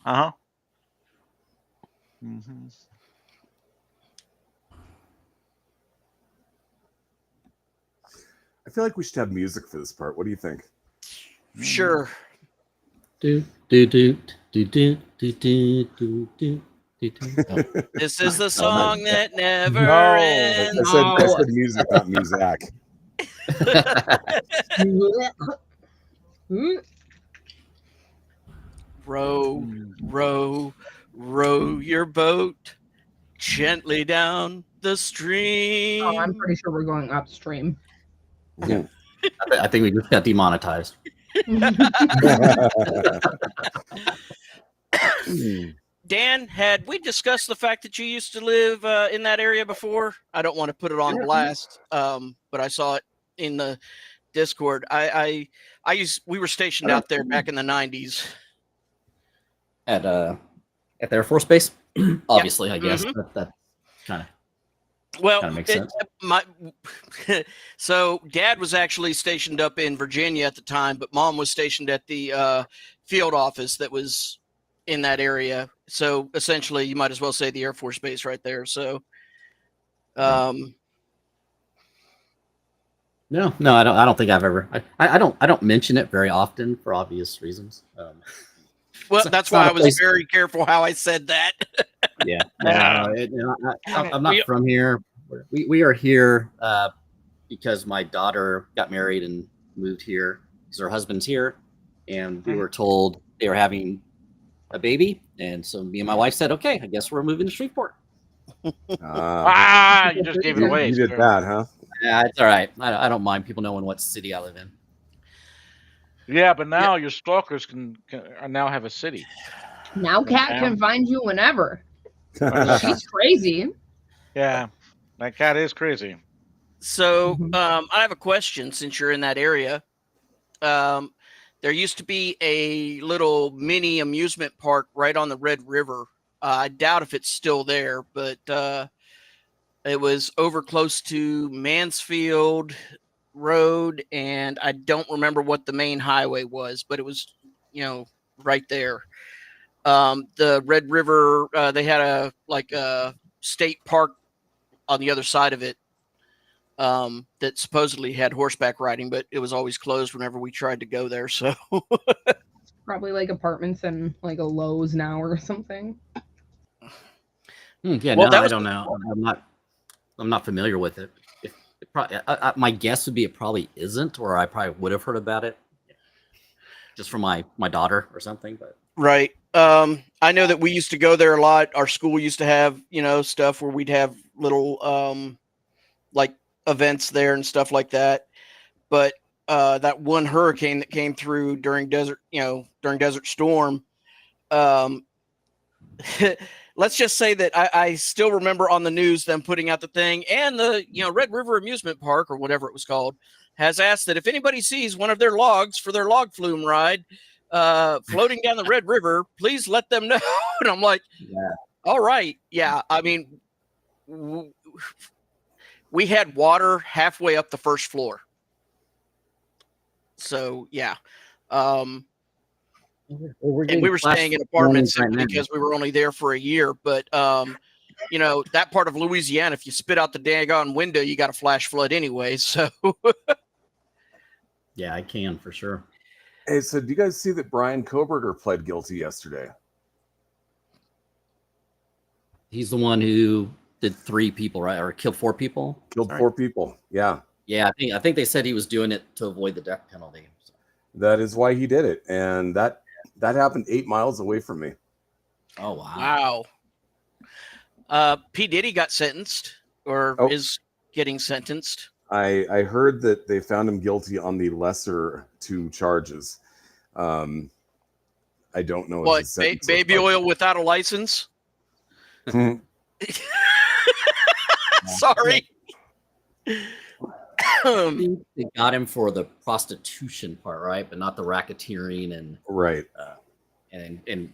Uh-huh. Mm-hmm. I feel like we should have music for this part. What do you think? Sure. Do do do do do do do do do. Oh, This is the no, song that never No. ends. I said music, not Muzak. Row, row, row your boat gently down the stream. Oh, I'm pretty sure we're going upstream. I think we just got demonetized. Dan, had we discussed the fact that you used to live in that area before? I don't want to put it on blast, but I saw it in the Discord. We were stationed out there back in the 90s. At the Air Force Base, obviously, I guess that kind of makes sense. So Dad was actually stationed up in Virginia at the time, but Mom was stationed at the field office that was in that area. So essentially, you might as well say the Air Force Base right there. So, no, I don't think I've ever. I don't mention it very often for obvious reasons. Well, that's why I was very careful how I said that. Yeah, I'm not from here. We are here because my daughter got married and moved here because her husband's here, and we were told they were having a baby, and so me and my wife said, "Okay, I guess we're moving to Shreveport." You just gave it away. You did that, huh? Yeah, it's all right. I don't mind people knowing what city I live in. Yeah, but now your stalkers can now have a city. Now Cat can find you whenever. She's crazy. Yeah, that cat is crazy. So I have a question since you're in that area. There used to be a little mini amusement park right on the Red River. I doubt if it's still there, but it was over close to Mansfield Road, and I don't remember what the main highway was, but it was, right there. The Red River, they had a state park on the other side of it that supposedly had horseback riding, but it was always closed whenever we tried to go there. So probably like apartments and like a Lowe's now or something. Yeah, well, I don't know. I'm not familiar with it. My guess would be it probably isn't, or I probably would have heard about it just from my daughter or something. But right. I know that we used to go there a lot. Our school used to have, stuff where we'd have little like events there and stuff like that. But that one hurricane that came through during Desert Storm, let's just say that I still remember on the news them putting out the thing, and the Red River Amusement Park or whatever it was called has asked that if anybody sees one of their logs for their log flume ride floating down the Red River, please let them know. And I'm like, all right, yeah. I mean, we had water halfway up the first floor, so yeah. And we were staying in apartments because we were only there for a year. But, that part of Louisiana, if you spit out the daggone window, you got a flash flood anyway. So, yeah, I can for sure. Hey, so do you guys see that Brian Koberger pled guilty yesterday? He's the one who did 3 people, right? Or killed 4 people? Killed 4 people, yeah. Yeah, I think they said he was doing it to avoid the death penalty. So. That is why he did it. And that happened 8 miles away from me. Oh, wow. P. Diddy got sentenced or is getting sentenced. I heard that they found him guilty on the lesser 2 charges. I don't know. What, baby oil without a license? Sorry. They got him for the prostitution part, right? But not the racketeering and right. And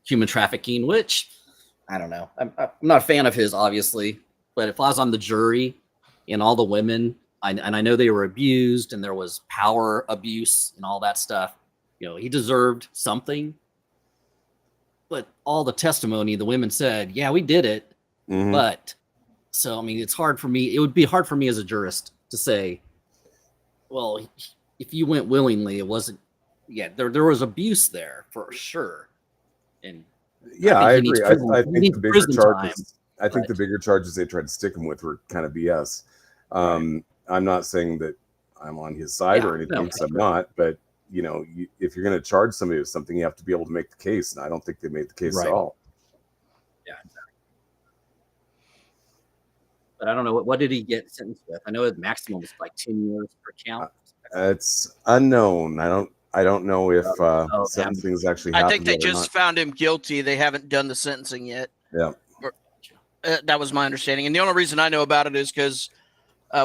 human trafficking, which I don't know. I'm not a fan of his, obviously. But if I was on the jury and all the women, and I know they were abused and there was power abuse and all that stuff, he deserved something. but all the testimony, the women said, yeah, we did it. Mhm. But so, I mean, it's hard for me. It would be hard for me as a jurist to say, well, if you went willingly, it wasn't. Yeah, there was abuse there for sure. And Yeah, I agree. I he think needs the bigger prison time, charges. I think the bigger charges they tried to stick him with were kind of BS. I'm not saying that I'm on his side or anything, because I'm not. But you know, if you're going to charge somebody with something, you have to be able to make the case, and I don't think they made the case at all. Yeah, exactly. But I don't know what did he get sentenced with. I know his maximum was like 10 years per count. It's unknown. I don't know if sentencing is actually happened. I think they just found him guilty. They haven't done the sentencing yet. Yeah. That was my understanding. And the only reason I know about it is because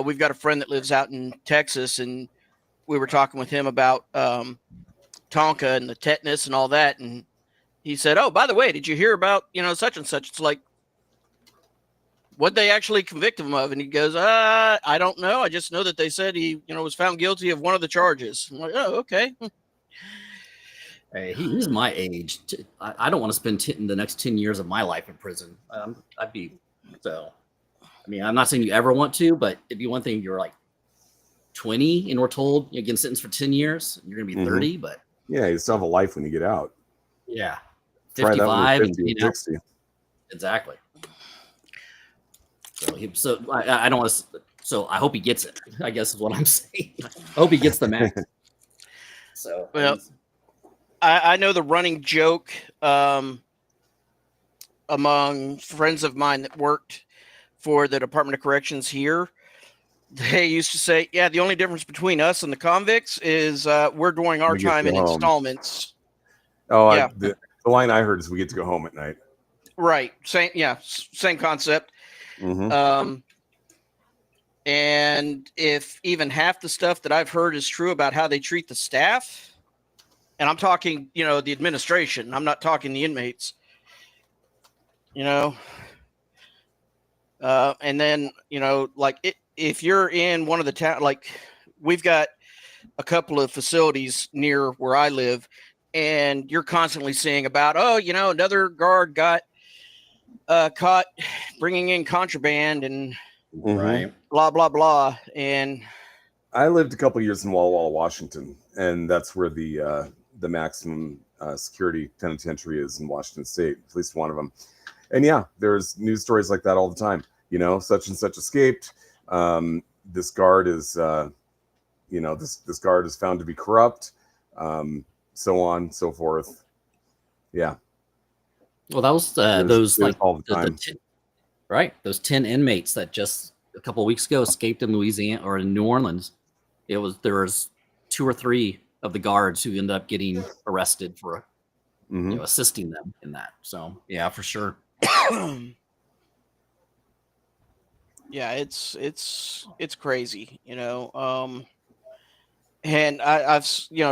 we've got a friend that lives out in Texas, and we were talking with him about Tonka and the tetanus and all that. And he said, oh, by the way, did you hear about, such and such? It's like, what'd they actually convict him of? And he goes, I don't know. I just know that they said he, was found guilty of one of the charges. I'm like, oh, okay. Hey, he's my age. I don't want to spend the next 10 years of my life in prison. I'd be so. I mean, I'm not saying you ever want to, but it'd be one thing. You're like 20 and we're told you're getting sentenced for 10 years. You're going to be 30, but yeah, you still have a life when you get out. Yeah, 55 and 60. Exactly. So I don't want to. So I hope he gets it. I guess is what I'm saying. I hope he gets the max. So well, I know the running joke among friends of mine that worked for the Department of Corrections here. They used to say, yeah, the only difference between us and the convicts is we're doing our time in installments. Oh, yeah. The line I heard is we get to go home at night. Right. Same concept. Mm-hmm. And if even half the stuff that I've heard is true about how they treat the staff, and I'm talking, the administration, I'm not talking the inmates, and then, if you're in one of the town, like we've got a couple of facilities near where I live, and you're constantly seeing about, another guard got caught bringing in contraband and blah, blah, blah. And I lived a couple of years in Walla Walla, Washington, and that's where the maximum security penitentiary is in Washington State, at least one of them. And yeah, there's news stories like that all the time. Such and such escaped. This guard is, this guard is found to be corrupt. So on, so forth. Yeah. Well, that was those like all the time. Right? Those 10 inmates that just a couple of weeks ago escaped in Louisiana or in New Orleans. There was 2 or 3 of the guards who ended up getting arrested for assisting them in that. So yeah, for sure. Yeah, it's crazy, and I've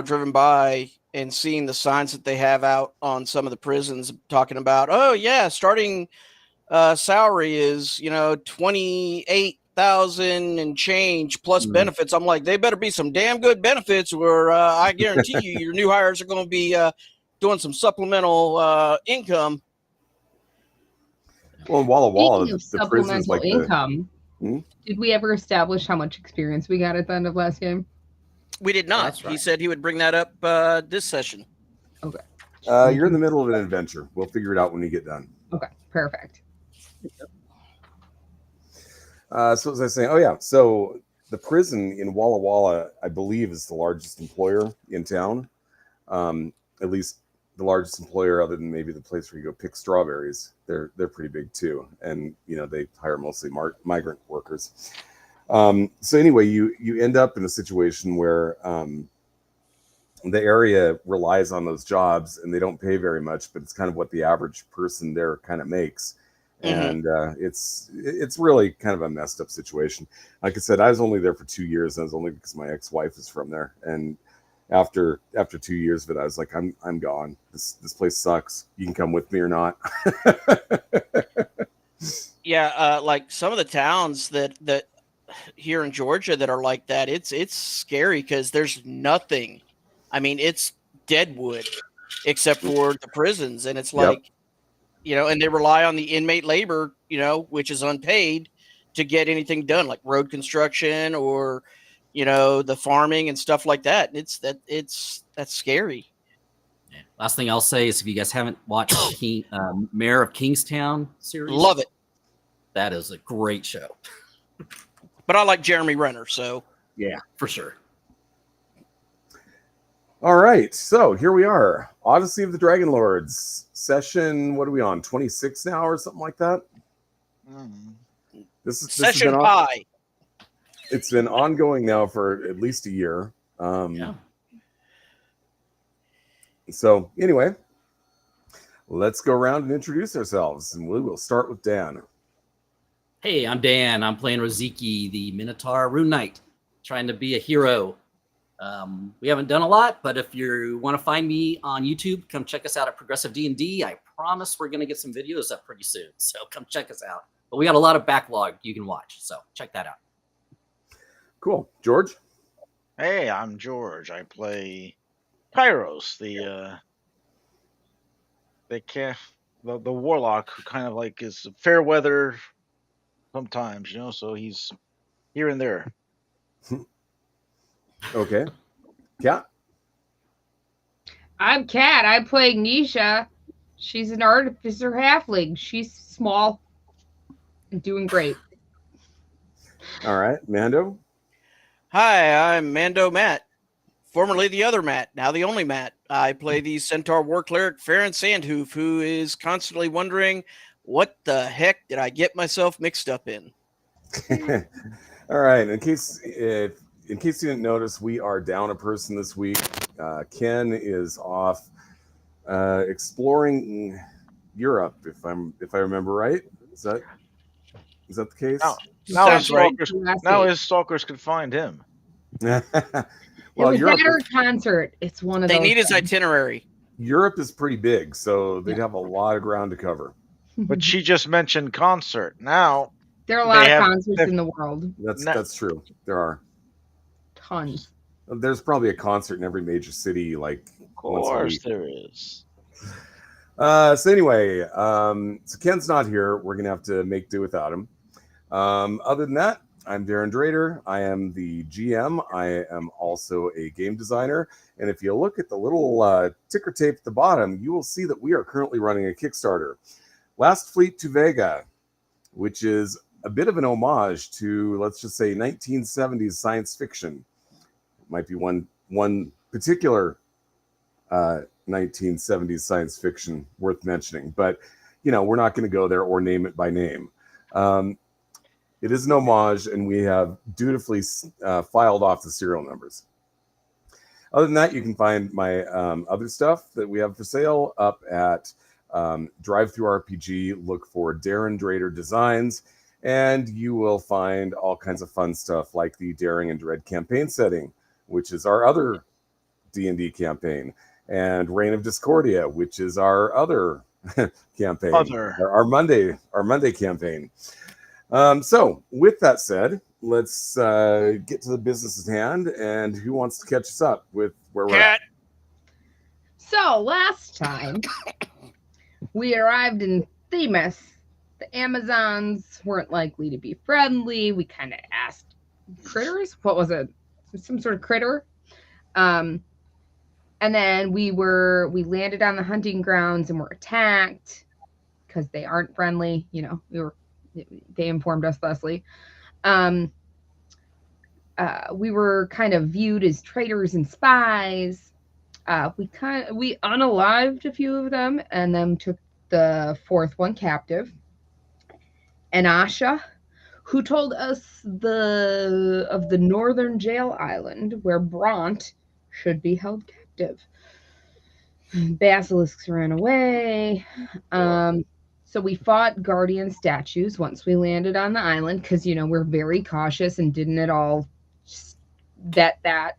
driven by and seeing the signs that they have out on some of the prisons talking about, oh yeah, starting salary is 28,000 and change plus benefits. I'm like, they better be some damn good benefits, or I guarantee you your new hires are going to be doing some supplemental income. Well, in Walla Walla, the prison's like income. Did we ever establish how much experience we got at the end of last game? We did not. Right. He said he would bring that up this session. Okay. You're in the middle of an adventure. We'll figure it out when you get done. Okay, perfect. So as I was saying, so the prison in Walla Walla, I believe, is the largest employer in town. At least the largest employer, other than maybe the place where you go pick strawberries. They're pretty big too, and they hire mostly migrant workers. So anyway, you end up in a situation where the area relies on those jobs, and they don't pay very much, but it's kind of what the average person there kind of makes. And it's really kind of a messed up situation. Like I said, I was only there for 2 years, and it was only because my ex-wife is from there. And after 2 years of it, I was like, I'm gone. This place sucks. You can come with me or not. Yeah, like some of the towns that here in Georgia that are like that, it's scary because there's nothing. I mean, it's deadwood. except for the prisons. And it's Yep. like, and they rely on the inmate labor, which is unpaid to get anything done, like road construction or, the farming and stuff like that. That's scary. Yeah. Last thing I'll say is if you guys haven't watched Mayor of Kingstown series, Love it. That is a great show. But I like Jeremy Renner, so. Yeah, for sure. All right, so here we are. Odyssey of the Dragonlords. Session, what are we on? 26 now or something like that? This Session Pi. It's been ongoing now for at least a year. Yeah. So anyway, let's go around and introduce ourselves, and we will start with Dan. Hey, I'm Dan. I'm playing Roziki, the Minotaur Rune Knight, trying to be a hero. We haven't done a lot, but if you want to find me on YouTube, come check us out at Progressive D&D. I promise we're going to get some videos up pretty soon, so come check us out. But we got a lot of backlog you can watch, so check that out. Cool. George? Hey, I'm George. I play Pyros, the warlock who kind of like is fair weather sometimes, so he's here and there. Okay. Kat? I'm Kat. I play Nisha. She's an artificer halfling. She's small and doing great. All right. Mando? Hi, I'm Mando Matt, formerly the other Matt, now the only Matt. I play the Centaur War Cleric Farron Sandhoof, who is constantly wondering, what the heck did I get myself mixed up in? All right. In case you didn't notice, we are down a person this week. Ken is off exploring Europe, if I remember right. Is that the case? Now his stalkers can find him. Well, it was at her concert. It's one of they those. Need his itinerary. Europe is pretty big, so they'd have a lot of ground to cover. But she just mentioned concert. Now there are a lot of concerts in the world. That's true. There are tons. There's probably a concert in every major city, like of course there is. So anyway, so Ken's not here. We're gonna have to make do without him. Other than that, I'm Darren Drader. I am the GM. I am also a game designer. And if you look at the little ticker tape at the bottom, you will see that we are currently running a Kickstarter. Last Fleet to Vega, which is a bit of an homage to, let's just say, 1970s science fiction. It might be one particular 1970s science fiction worth mentioning. But, we're not going to go there or name it by name. It is an homage, and we have dutifully filed off the serial numbers. Other than that, you can find my other stuff that we have for sale up at Drive-Thru RPG. Look for Darren Drader Designs, and you will find all kinds of fun stuff like the Daring and Dread campaign setting, which is our other D&D campaign, and Reign of Discordia, which is our other campaign, our Monday campaign. So with that said, let's get to the business at hand, and who wants to catch us up with where we're at? So last time we arrived in Themis, the Amazons weren't likely to be friendly. We kind of asked critters. What was it? Some sort of critter. And then we landed on the hunting grounds and were attacked because they aren't friendly. They informed us thusly. We were kind of viewed as traitors and spies. We unalived a few of them and then took the fourth one captive. Anasha, who told us of the northern jail island where Bront should be held captive. Basilisks ran away. So we fought guardian statues once we landed on the island because, we're very cautious and didn't at all vet that.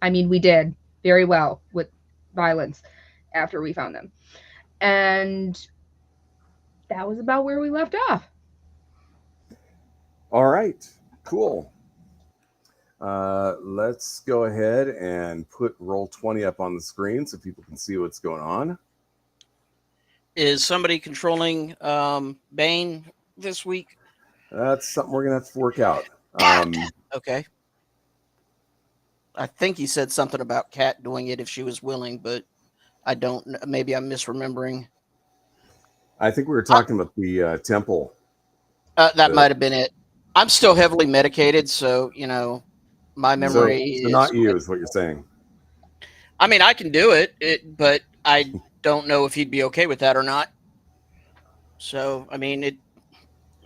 We did very well with violence after we found them. And that was about where we left off. All right, cool. Let's go ahead and put roll 20 up on the screen so people can see what's going on. Is somebody controlling Bane this week? That's something we're gonna have to work out. Okay. I think he said something about Kat doing it if she was willing, but I don't know. Maybe I'm misremembering. I think we were talking about the temple. That might have been it. I'm still heavily medicated, so my memory So is not you is what you're saying. I mean, I can do it, but I don't know if he'd be okay with that or not. So, I mean,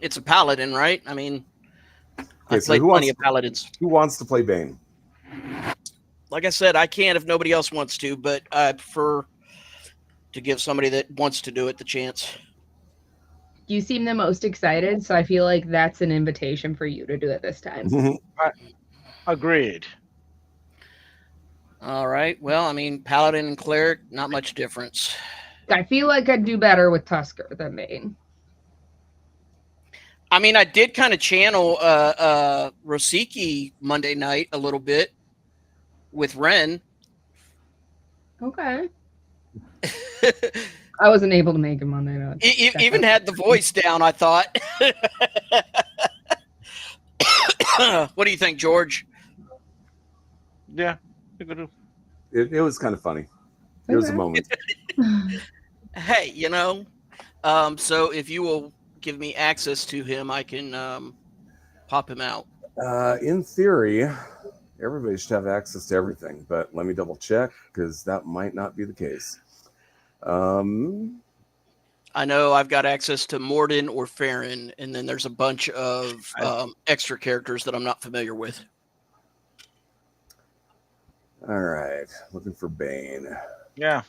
it's a paladin, right? I mean, I've played plenty of paladins. Who wants to play Bane? Like I said, I can if nobody else wants to, but I prefer to give somebody that wants to do it the chance. You seem the most excited, so I feel like that's an invitation for you to do it this time. Agreed. All right. Well, I mean, paladin and cleric, not much difference. I feel like I'd do better with Tusker than Bane. I mean, I did kind of channel Rosiki Monday night a little bit with Ren. Okay. I wasn't able to make him Monday night. Even had the voice down, I thought. What do you think, George? Yeah. It was kind of funny. There was a moment. Hey, so if you will give me access to him, I can pop him out. In theory, everybody should have access to everything, but let me double check because that might not be the case. I know I've got access to Morden or Farron, and then there's a bunch of extra characters that I'm not familiar with. All right, looking for Bane. Yeah.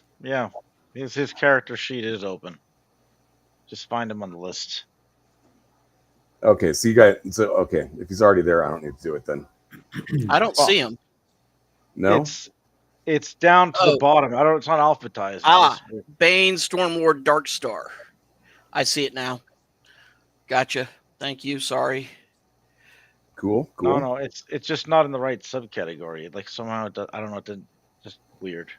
His character sheet is open. Just find him on the list. Okay, so if he's already there, I don't need to do it then. I don't see him. No, it's down to the bottom. It's not alphabetized. Bane, Stormlord, Darkstar. I see it now. Gotcha. Thank you. Sorry. Cool. No, it's just not in the right subcategory. Like somehow I don't know. It's just weird.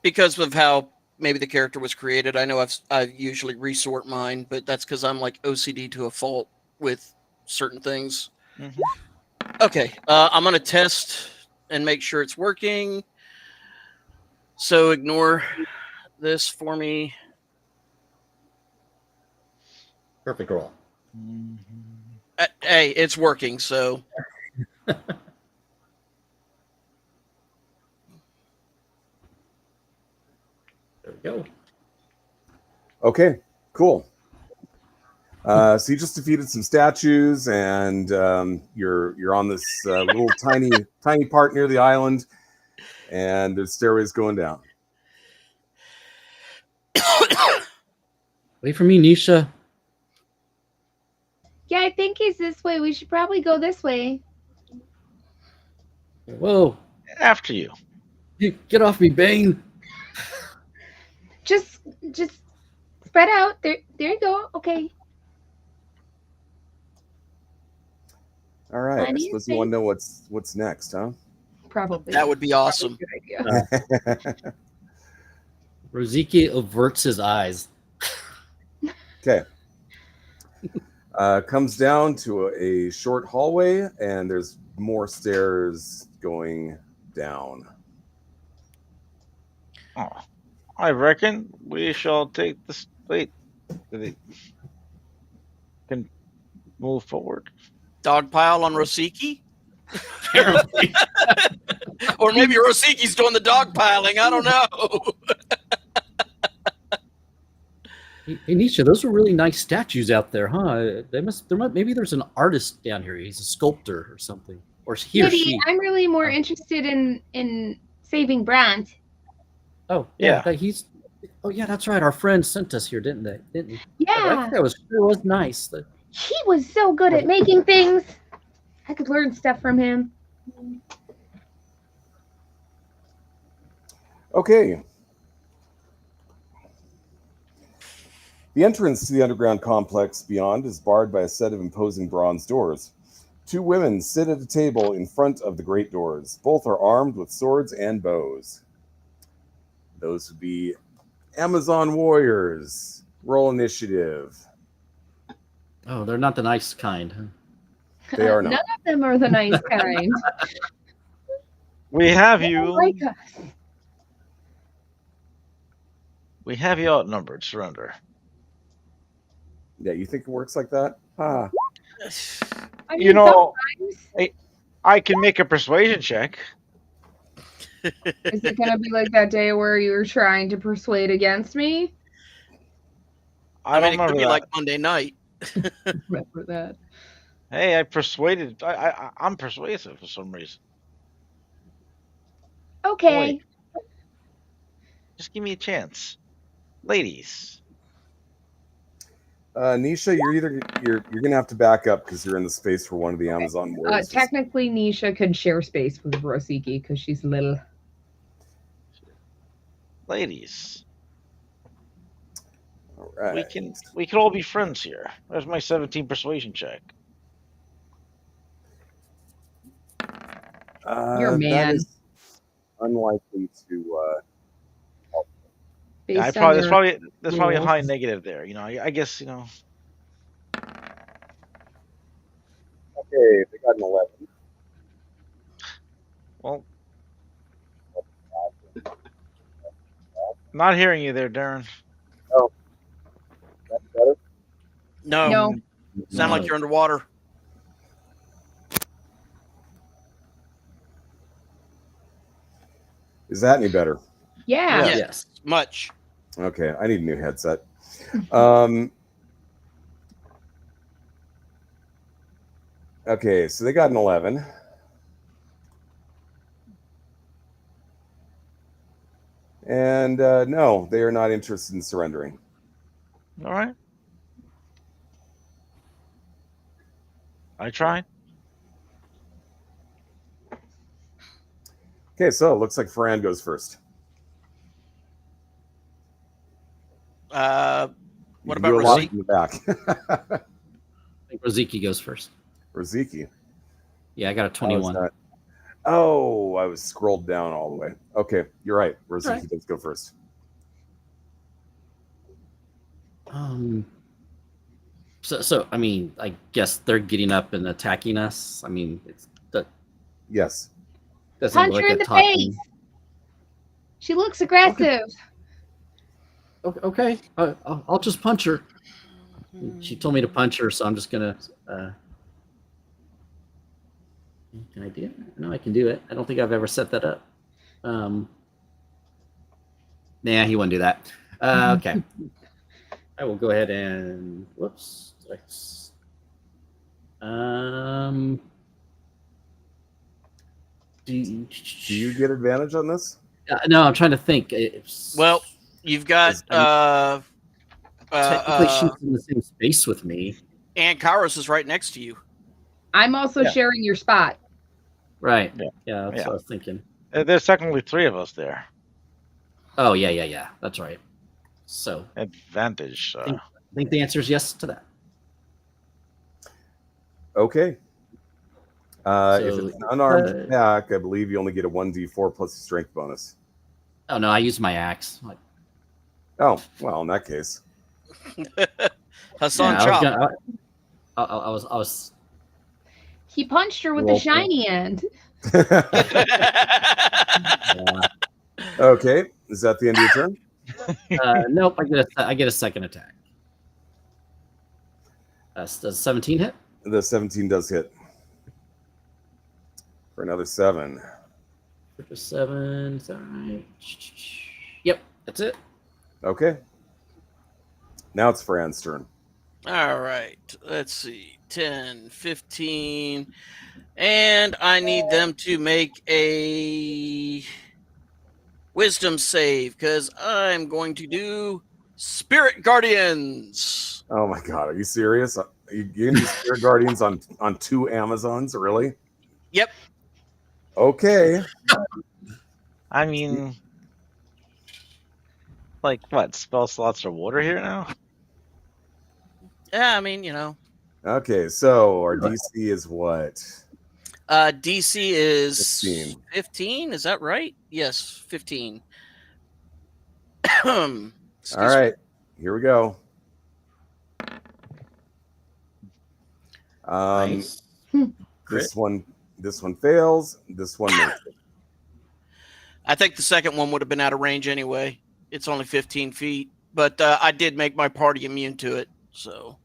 Because of how maybe the character was created. I know I usually resort mine, but that's because I'm like OCD to a fault with certain things. Mm-hmm. Okay, I'm gonna test and make sure it's working. So ignore this for me. Perfect roll. Hey, it's working. So. There we go. Okay, cool. So you just defeated some statues, and you're on this little tiny part near the island, and there's stairways going down. Wait for me, Nisha. Yeah, I think he's this way. We should probably go this way. Whoa. After you. Get off me, Bane. Just spread out. There you go. Okay. All right. I suppose you want to know what's next, huh? Probably. That would be awesome. Good idea. Rosiki averts his eyes. Okay. Comes down to a short hallway, and there's more stairs going down. Oh, I reckon we shall take this. Wait, can move forward. Dogpile on Rosiki? Apparently. Or maybe Rosiki's doing the dogpiling. I don't know. Hey, Nisha, those are really nice statues out there, huh? Maybe there's an artist down here. He's a sculptor or something. Or he or she. I'm really more interested in saving Brant. Oh, yeah. Oh, yeah, that's right. Our friend sent us here, didn't he? Yeah. That was nice. He was so good at making things. I could learn stuff from him. Okay. The entrance to the underground complex beyond is barred by a set of imposing bronze doors. Two women sit at a table in front of the great doors. Both are armed with swords and bows. Those would be Amazon warriors. Roll initiative. Oh, they're not the nice kind. Huh? They are None not. of them are the nice kind. We have They don't you. like us. We have you outnumbered. Surrender. Yeah, you think it works like that? Ah. I mean, You know, sometimes. I can make a persuasion check. Is it gonna be like that day where you were trying to persuade against me? I mean, don't it could remember be that. like Monday night. Remember that. Hey, I persuaded. I'm persuasive for some reason. Okay. Wait. Just give me a chance, ladies. Nisha, you're gonna have to back up because you're in the space for one of the Amazon warriors. Technically, Nisha could share space with Rosiki because she's little. Ladies, All right. we can all be friends here. There's my 17 persuasion check. You're a man. That is unlikely to. Yeah, Based there's on probably a rules. high negative there. You know, I guess Okay, they got an 11. Well, not hearing you there, Darren. That's better. No, No. sound like you're underwater. Is that any better? Yeah. Yeah. Yes, much. Okay, I need a new headset. Okay, so they got an 11. And no, they are not interested in surrendering. All right. I tried. Okay, so it looks like Ferran goes first. What You can about do a lot Rosiki? in the back? I think Rosiki goes first. Rosiki. Yeah, I got a How is 21. that? Oh, I was scrolled down all the way. Okay, you're right. Rosiki Right. does go first. So I mean, I guess they're getting up and attacking us. I mean, Yes. doesn't Punch look her in like the a talking. face. She looks aggressive. Okay, I'll just punch her. She told me to punch her, so I'm just gonna. Can I do it? No, I can do it. I don't think I've ever set that up. Nah, he wouldn't do that. Okay. I will go ahead and whoops. Do you get advantage on this? No, I'm trying to think. Well, you've got technically she's in the same space with me. and Kairos is right next to you. I'm also sharing your spot. Right. Yeah. Yeah, that's what I was thinking. There's technically 3 of us there. Oh yeah. That's right. So Advantage. I think the answer is yes to that. Okay. If So, it's an unarmed attack, I believe you only get a 1d4 plus a strength bonus. Oh no, I used my axe. Oh, well, in that case. Hassan Yeah, Chop. I was. He punched her with the shiny end. Okay. Is that the end of your turn? Nope. I get a second attack. Does 17 hit? The 17 does hit. For another 7. For 7. Is that right? Yep, that's it. Okay. Now it's Fran's turn. All right. Let's see. 10, 15. And I need them to make a wisdom save because I'm going to do Spirit Guardians. Oh my god, are you serious? You gonna do Spirit Guardians on 2 Amazons, really? Yep. Okay. I mean, like what? Spell slots are water here now? Yeah, I mean, you know. Okay, so our DC is what? DC is 15. 15. Is that right? Yes, 15. All right, here we go. Nice. This one fails. This one makes it. I think the second one would have been out of range anyway. It's only 15 feet, but I did make my party immune to it. So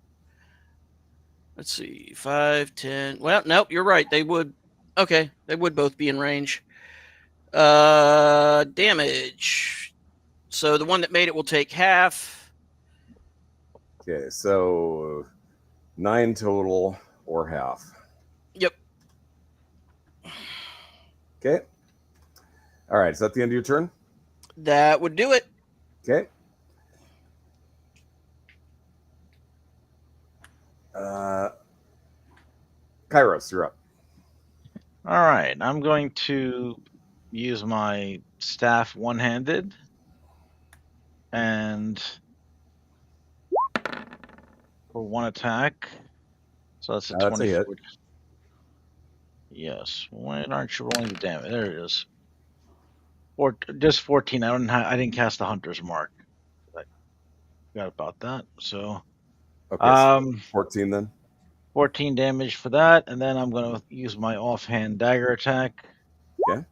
let's see, 5, 10. Well, nope, you're right. They would. Okay, they would both be in range. Damage. So the one that made it will take half. Okay, so 9 total or half. Yep. Okay. All right, is that the end of your turn? That would do it. Okay. Kairos, you're up. All right, I'm going to use my staff one-handed and for one attack. So that's a That's a 24. hit. Yes. Why aren't you rolling the damage? There it is. Just 14. I didn't cast the hunter's mark. I forgot about that. So Okay, so 14 then. 14 damage for that, and then I'm going to use my offhand dagger attack. Okay.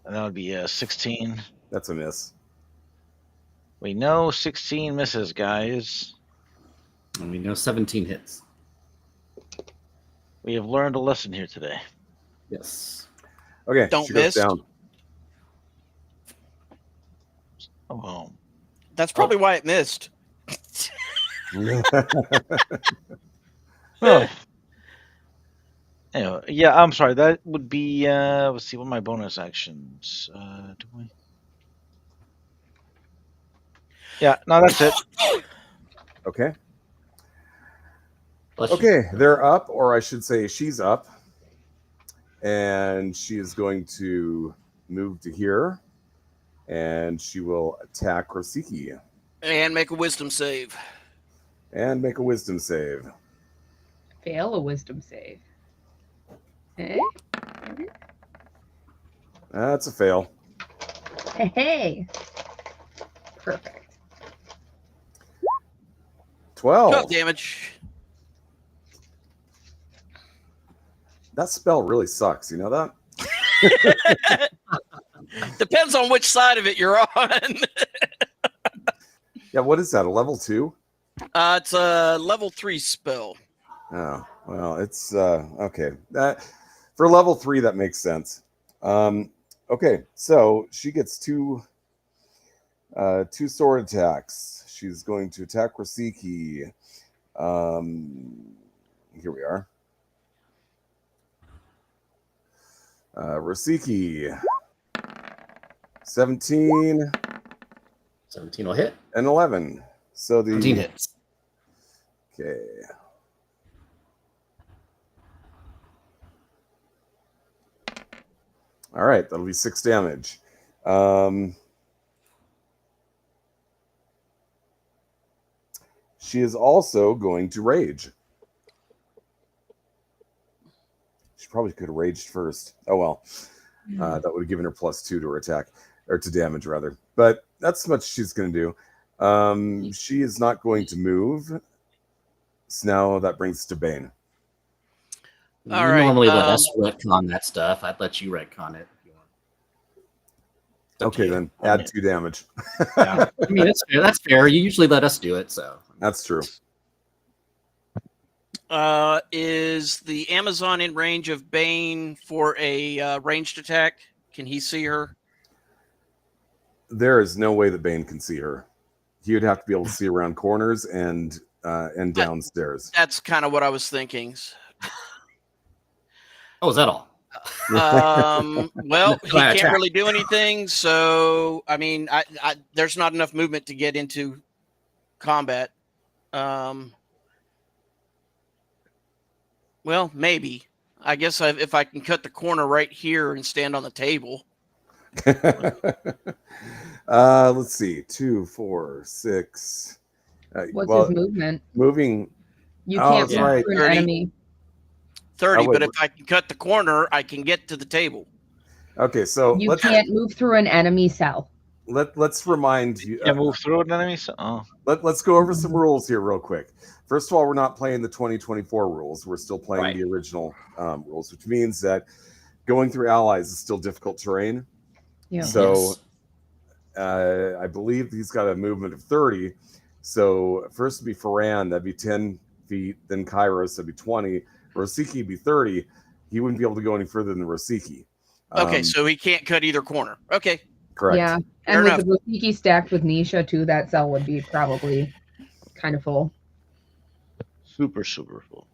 And that would be 16. That's a miss. We know 16 misses, guys. And we know 17 hits. We have learned a lesson here today. Yes. Okay, Don't she goes miss. down. Oh, That's probably why it missed. oh. Anyway, yeah, I'm sorry. That would be. Let's see. What are my bonus actions? Do I? Yeah. No, that's it. Okay. Bless you. Okay, they're up, or I should say she's up. And she is going to move to here. And she will attack Rosiki. And make a wisdom save. And make a wisdom save. Fail a wisdom save. Hey? That's a fail. Hey. Perfect. 12. 12 damage. That spell really sucks. You know that? Depends on which side of it you're on. Yeah, what is that? A level 2? It's a level 3 spell. Oh, well, it's okay. That for level 3, that makes sense. Okay, so she gets two sword attacks. She's going to attack Rosiki. Here we are. Rosiki. 17 17 will hit. and 11. So the 17 hits. Okay. All right, that'll be 6 damage. She is also going to rage. She probably could have raged first. Oh well, that would have given her +2 to her attack, or to damage rather. But that's much she's going to do. She is not going to move. So now that brings us to Bane. You All right, normally let us retcon that stuff. I'd let you retcon it if you want. Okay, then add 2 damage. Yeah. I mean, that's fair. That's fair. You usually let us do it, so That's true. Is the Amazon in range of Bane for a ranged attack? Can he see her? There is no way that Bane can see her. He would have to be able to see around corners and downstairs. That's kind of what I was thinking. Oh, is that all? Well, he can't really do anything. So, I mean, I there's not enough movement to get into combat. Well, maybe. I guess if I can cut the corner right here and stand on the table. Let's see. 2, 4, 6. What's his movement? Moving You Oh, can't that's move right. through an 30. enemy. 30, Oh, wait. but if I can cut the corner, I can get to the table. Okay, so You can't move through an enemy cell. let's remind you. Can't move through an enemy. So, oh, Let's go over some rules here real quick. First of all, we're not playing the 2024 rules. We're still playing Right. the original rules, which means that going through allies is still difficult terrain. Yeah. So I believe he's got a movement of 30. So first would be Ferran, that'd be 10 feet. Then Kairos, that'd be 20. Rosiki would be 30. He wouldn't be able to go any further than Rosiki. Okay, so he can't cut either corner. Okay. Correct. Yeah. Fair And enough. with the Rosiki stacked with Nisha too, that cell would be probably kind of full. super full.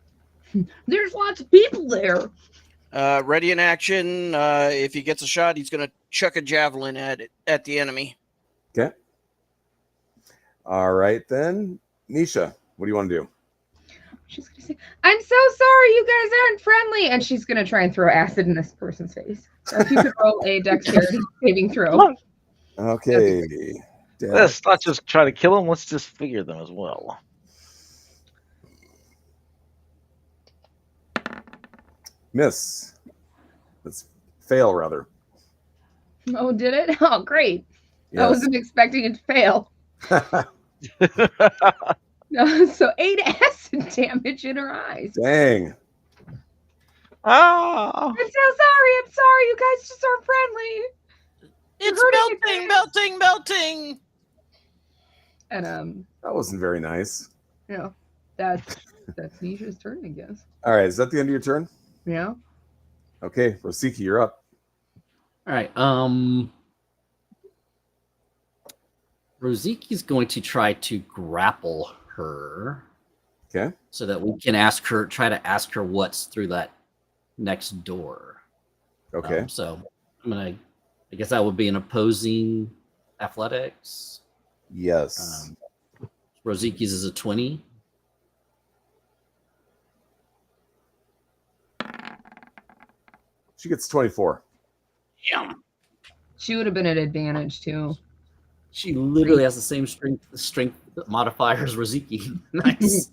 There's lots of people there. Ready in action. If he gets a shot, he's going to chuck a javelin at the enemy. Okay. All right, then. Nisha, what do you want to do? She's gonna say, "I'm so sorry, you guys aren't friendly," and she's gonna try and throw acid in this person's face. So if you could roll a dexterity saving throw. Okay. Let's not just try to kill them. Let's disfigure them as well. Miss. Let's fail, rather. Oh, did it? Oh, great. I Yes. wasn't expecting it to fail. So 8 acid damage in her eyes. Dang. Ah! I'm so sorry. I'm sorry. You guys just aren't friendly. It's hurting melting, me. melting, melting. And That wasn't very nice. you know, that's Nisha's turn, I guess. All right, is that the end of your turn? Yeah. Okay, Rosiki, you're up. All right. Roziki's going to try to grapple her. Okay. So that we can try to ask her what's through that next door. Okay. So I guess that would be an opposing athletics. Yes. Roziki's is a 20. She gets 24. Yeah. She would have been at advantage too. She literally has the same strength modifier as Roziki. Nice.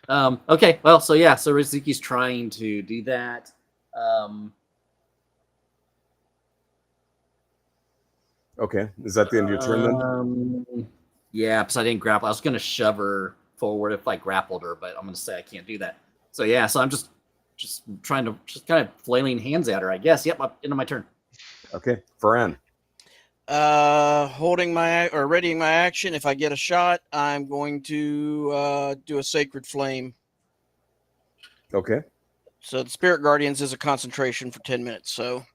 Okay, well, so Roziki's trying to do that. Okay, is that the end of your turn then? Yeah, because I didn't grapple. I was going to shove her forward if I grappled her, but I'm going to say I can't do that. So yeah, so I'm just trying to kind of flailing hands at her, I guess. Yep, into my turn. Okay, Ferran. Readying my action. If I get a shot, I'm going to do a sacred flame. Okay. So the Spirit Guardians is a concentration for 10 minutes. So,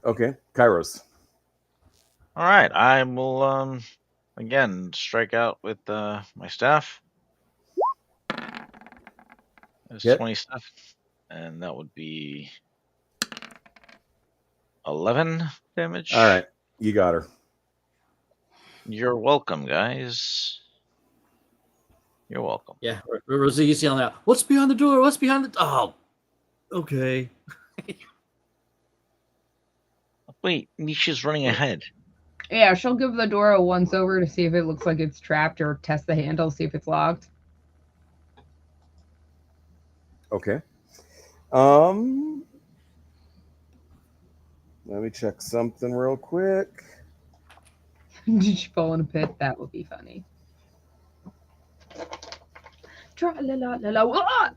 Okay, Kairos. All right, I will again strike out with my staff. There's Yep. 20 stuff, and that would be 11 damage. All right, you got her. You're welcome, guys. You're welcome. Yeah, Roziki's yelling out, "What's behind the door? What's behind the?" Oh, okay. Wait, Nisha's running ahead. Yeah, she'll give the door a once over to see if it looks like it's trapped or test the handle, see if it's locked. Okay. Let me check something real quick. Did she fall in a pit? That would be funny. Tra-la-la-la-la. Ah!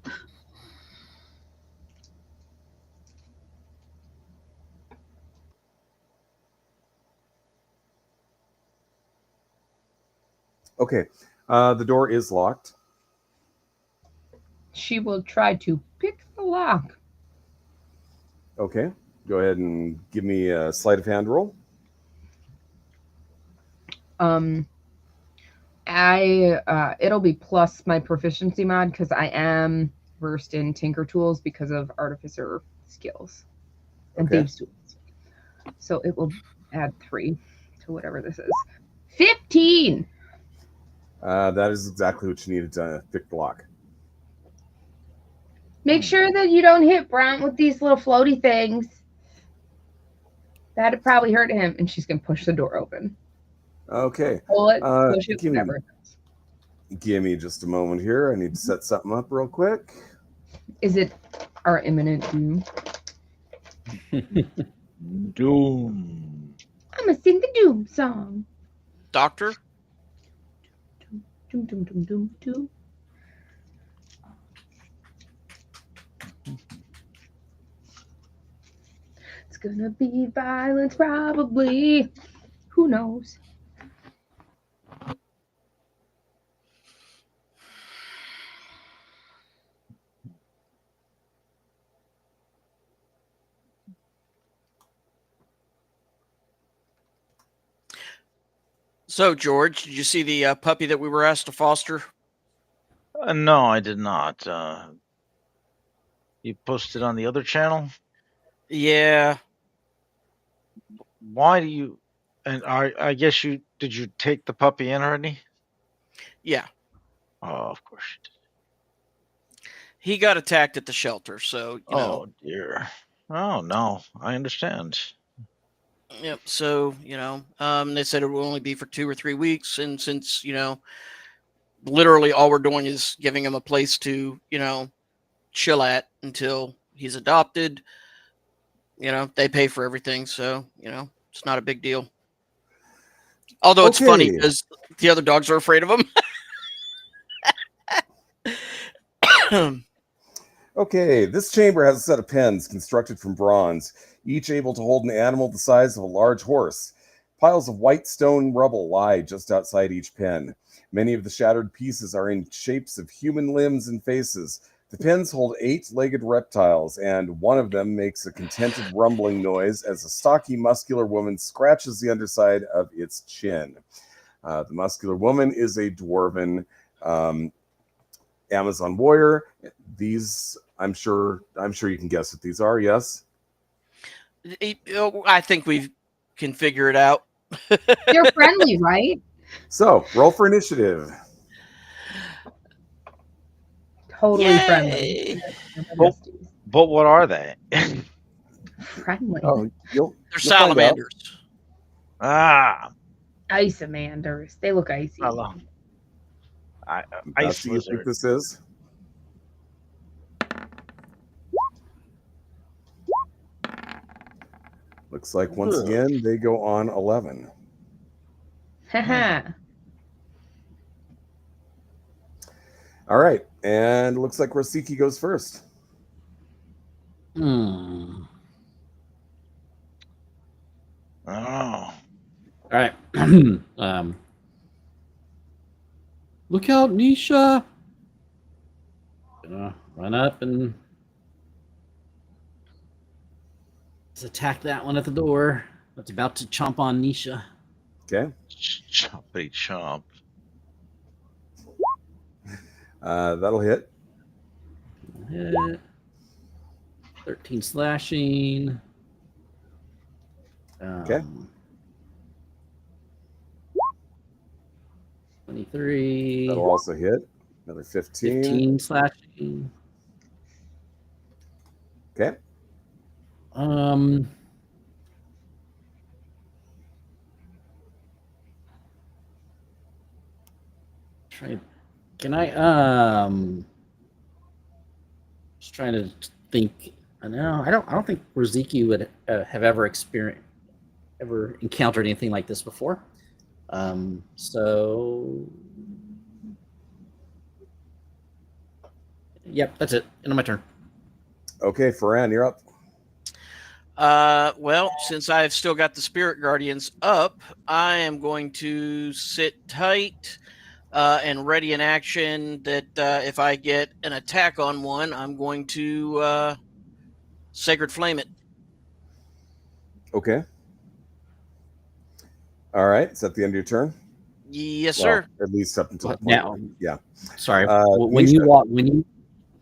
Okay, the door is locked. She will try to pick the lock. Okay, go ahead and give me a sleight of hand roll. It'll be plus my proficiency mod because I am versed in tinker tools because of artificer skills and Okay. thieves tools. So it will add 3 to whatever this is. 15. That is exactly what you needed to pick the lock. Make sure that you don't hit Brant with these little floaty things. That'd probably hurt him. And she's gonna push the door open. Okay. Pull it, push it, give me- whatever. Give me just a moment here. I need to set something up real quick. Is it our imminent doom? Doom. I'm gonna sing the doom song. Doctor? Doom, doom, doom, doom, doom. It's gonna be violence, probably. Who knows? So, George, did you see the puppy that we were asked to foster? No, I did not. You posted on the other channel? Yeah. Why do you? And I guess did you take the puppy in already? Yeah. Oh, of course you did. He got attacked at the shelter, so, you know. Oh, dear. Oh, no. I understand. Yep. So, they said it will only be for 2 or 3 weeks. And since, literally all we're doing is giving him a place to, chill at until he's adopted, they pay for everything. So, it's not a big deal. Although it's funny because the other dogs are afraid of him. Okay, this chamber has a set of pens constructed from bronze, each able to hold an animal the size of a large horse. Piles of white stone rubble lie just outside each pen. Many of the shattered pieces are in shapes of human limbs and faces. The pens hold 8-legged reptiles, and one of them makes a contented rumbling noise as a stocky, muscular woman scratches the underside of its chin. The muscular woman is a dwarven Amazon warrior. These, I'm sure you can guess what these are. Yes. I think we can figure it out. They're friendly, right? So roll for initiative. Totally friendly. But what are they? Friendly. Oh, they're salamanders. Isamanders. They look icy. Hello. Ice lizard. Think this is? Looks like once again they go on 11. Haha. All right, and looks like Rosiki goes first. Oh. Oh. All right. Look out, Nisha. Gonna run up and let's attack that one at the door. That's about to chomp on Nisha. Okay. Chompity chomp. That'll hit. Hit. 13 slashing. Okay. 23. That'll also hit. Another 15. 15 slashing. Okay. Can I just trying to think. No, I don't think Rosiki would have ever encountered anything like this before. So yep, that's it. End of my turn. Okay, Ferran, you're up. Well, since I've still got the Spirit Guardians up, I am going to sit tight and ready in action that if I get an attack on one, I'm going to Sacred Flame it. Okay. All right. Is that the end of your turn? Yes, sir. At least up until now. Yeah. Sorry. When Nisha. you walk,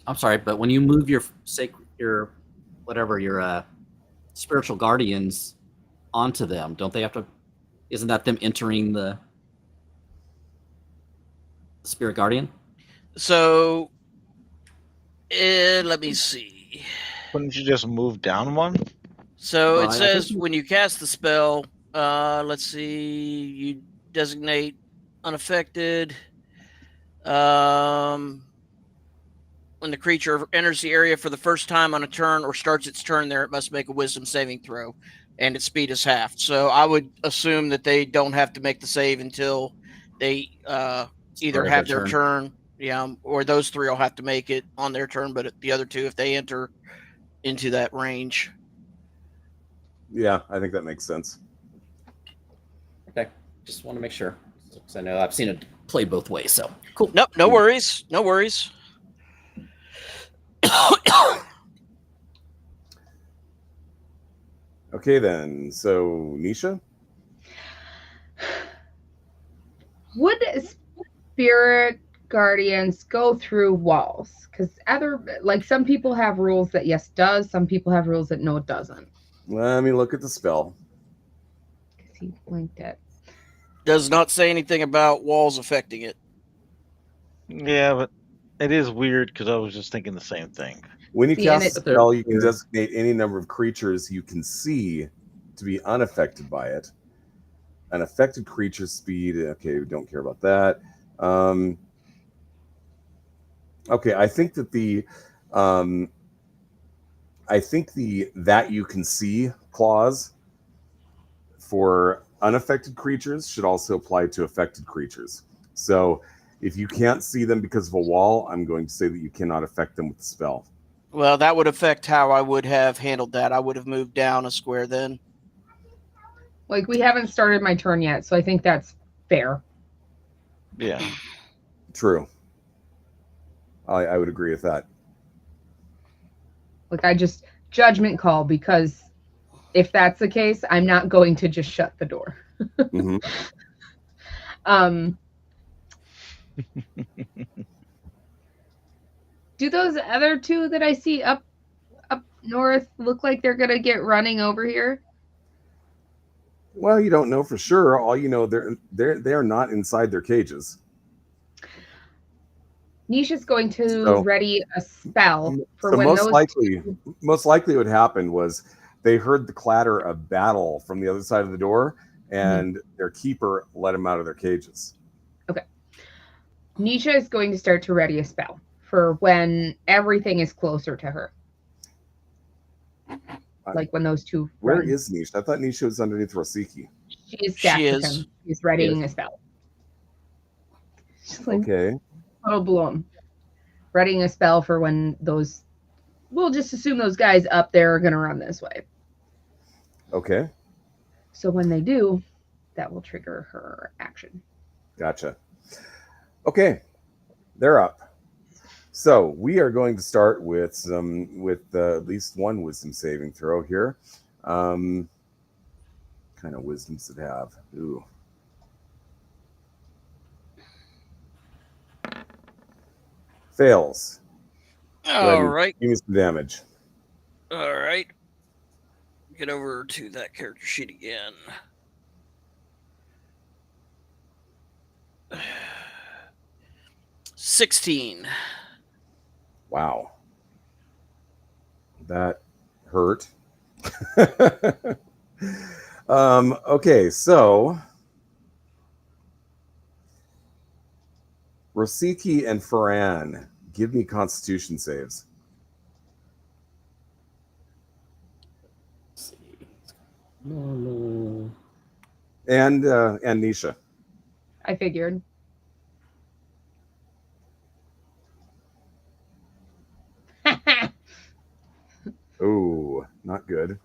I'm sorry, but when you move your spiritual guardians onto them, don't they have to? Isn't that them entering the Spirit Guardian? So, let me see. Wouldn't you just move down one? So it says when you cast the spell, let's see, you designate unaffected. When the creature enters the area for the first time on a turn or starts its turn there, it must make a wisdom saving throw, and its speed is halved. So I would assume that they don't have to make the save until they either have their turn, or those three will have to make it on their turn, but the other two, if they enter into that range. Yeah, I think that makes sense. Okay, just want to make sure, because I know I've seen it play both ways. So cool. Nope, no worries, no worries. Okay, then. So, Nisha? Would spirit guardians go through walls? Because some people have rules that yes does, some people have rules that no it doesn't. Let me look at the spell. Because he blinked it. Does not say anything about walls affecting it. Yeah, but it is weird because I was just thinking the same thing. When you cast a spell, you can designate any number of creatures you can see to be unaffected by it. An affected creature's speed. Okay, we don't care about that. Okay, I think that the that you can see clause for unaffected creatures should also apply to affected creatures. So if you can't see them because of a wall, I'm going to say that you cannot affect them with the spell. Well, that would affect how I would have handled that. I would have moved down a square then. Like, we haven't started my turn yet, so I think that's fair. Yeah. True. I would agree with that. Like, I just judgment call, because if that's the case, I'm not going to just shut the door. Mm-hmm. Do those other two that I see up north look like they're gonna get running over here? Well, you don't know for sure. All you know, they are not inside their cages. Nisha's going to ready a spell for when most those likely what happened was they heard the clatter of battle from the other side of the door, and their keeper let them out of their cages. Okay. Nisha is going to start to ready a spell for when everything is closer to her. Like when those two. Where is Nisha? I thought Nisha was underneath Rosiki. She is stacked with him. He's readying a spell. Okay. Little bloom. Readying a spell for when those. We'll just assume those guys up there are going to run this way. Okay. So when they do, that will trigger her action. Gotcha. Okay. They're up. So we are going to start with at least one wisdom saving throw here. Kind of wisdoms that have. Ooh. Fails. All right. Give me some damage. All right. Get over to that character sheet again. $16. Wow. That hurt. Okay, so Rosiki and Farran, give me Constitution saves. Let's see. Normal. And Nisha. I figured. Ooh, not good.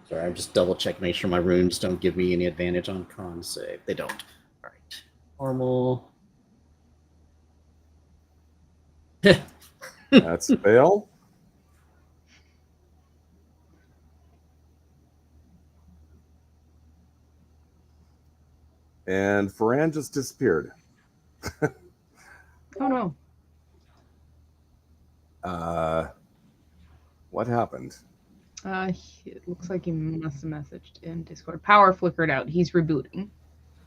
Sorry, I'm just double checking, make sure my runes don't give me any advantage on con save. They don't. All right. Normal. That's a fail. And Farran just disappeared. Oh no. What happened? It looks like he must have messaged in Discord. Power flickered out. He's rebooting.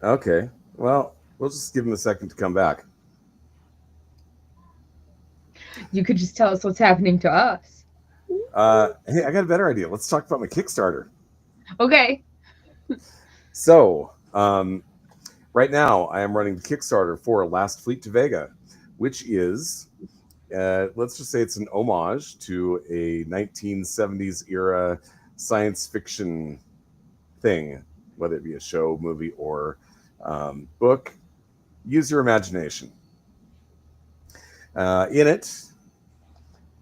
Okay. Well, we'll just give him a second to come back. You could just tell us what's happening to us. Hey, I got a better idea. Let's talk about my Kickstarter. Okay. So, right now, I am running the Kickstarter for Last Fleet to Vega, which is, let's just say it's an homage to a 1970s era science fiction thing, whether it be a show, movie, or book. Use your imagination. In it,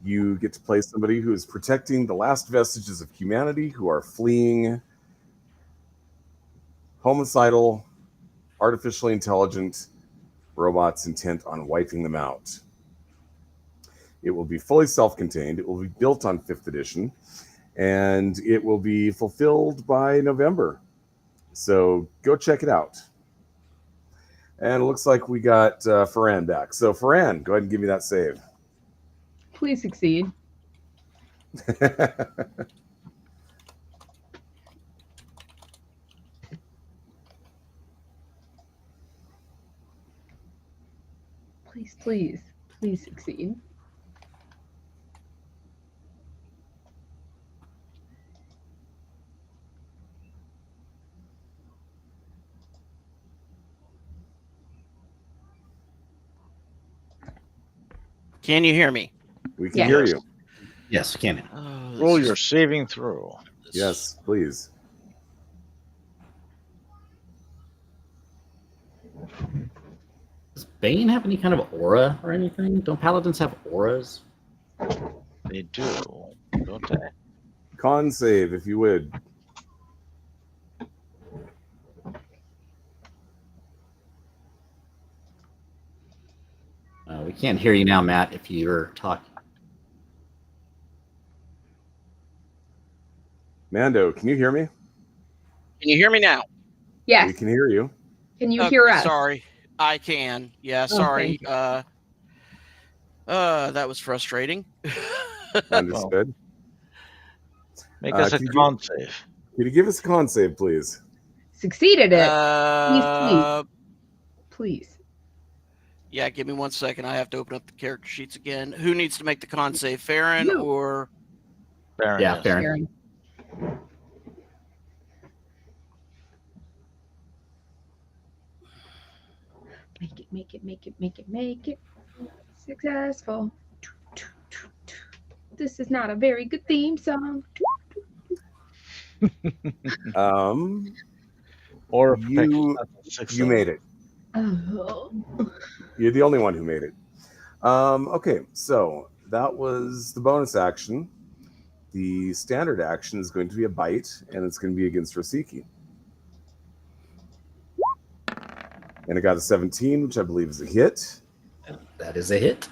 you get to play somebody who is protecting the last vestiges of humanity who are fleeing homicidal, artificially intelligent robots intent on wiping them out. It will be fully self-contained. It will be built on 5th edition, and it will be fulfilled by November. So go check it out. And it looks like we got Farran back. So Farran, go ahead and give me that save. Please succeed. Please succeed. Can you hear me? We can Yeah. hear you. Yes, can it? Roll your saving throw. Yes, please. Does Bane have any kind of aura or anything? Don't paladins have auras? They do, don't they? Con save, if you would. We can't hear you now, Matt, if you're talking. Mando, can you hear me? Can you hear me now? Yes. We can hear you. Can you hear us? Sorry, I can. Yeah, sorry. thank That was frustrating. Understood. Make us a can you con save. Can you give us a con save, please? Succeeded it. Uh, Please. Yeah, give me 1 second. I have to open up the character sheets again. Who needs to make the con save, Farron You. or? Baron, Yeah, yes. Farron. Aaron. Make it. Successful. This is not a very good theme song. Or You made it. Oh. You're the only one who made it. Okay, so that was the bonus action. The standard action is going to be a bite, and it's going to be against Rosiki. And I got a 17, which I believe is a hit. That is a hit.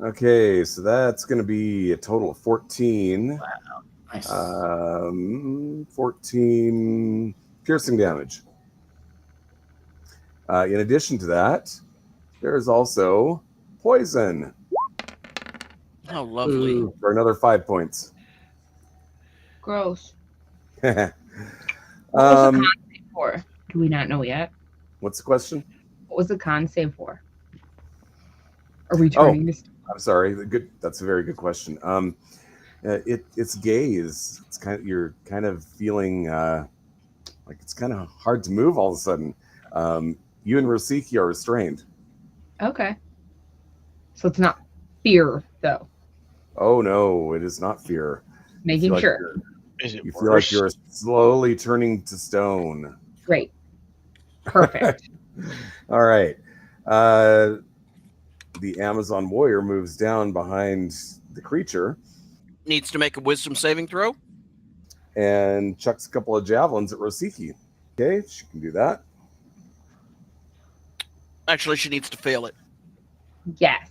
Okay, so that's going to be a total of 14. Wow. Nice. 14 piercing damage. In addition to that, there is also poison Oh, lovely. Ooh. for another 5 points. Gross. What was the Um, con save for? Do we not know yet? what's the question? What was the con save for? Are we turning this? I'm sorry. That's a very good question. It's gaze. It's you're kind of feeling like it's kind of hard to move all of a sudden. You and Rosiki are restrained. Okay. So it's not fear, though. Oh no, it is not fear. Making sure. Is it You feel like worse? you're slowly turning to stone. Great. Perfect. All right. The Amazon warrior moves down behind the creature Needs to make a wisdom saving throw. and chucks a couple of javelins at Rosiki. Okay, she can do that. Actually, she needs to fail it. Yes.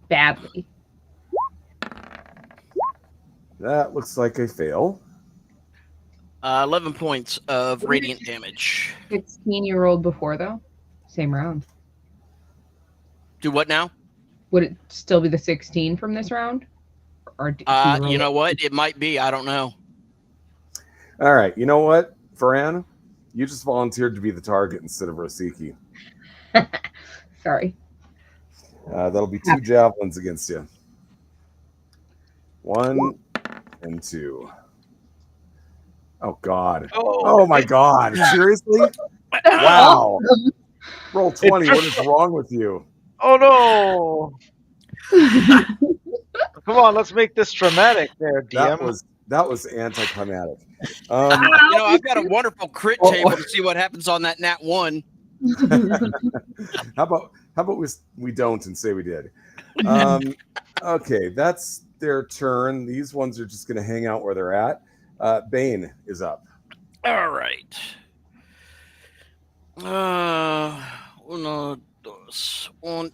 Badly. That looks like a fail. 11 points of radiant damage. 16-year-old before, though? Same round. Do what now? Would it still be the 16 from this round? Or you know what? It might be. I don't know. All right. You know what, Faran? You just volunteered to be the target instead of Rosiki. Sorry. That'll be 2 javelins against you. 1 and 2. Oh, God. Oh my God. Seriously? Wow. Roll 20. What is wrong with you? Oh no! Come on, let's make this dramatic there, DM. That was anticlimactic. You know, I've got a wonderful crit table to see what happens on that nat 1. How about we don't and say we did? Okay, that's their turn. These ones are just going to hang out where they're at. Bane is up. All right. 1, 2, 1.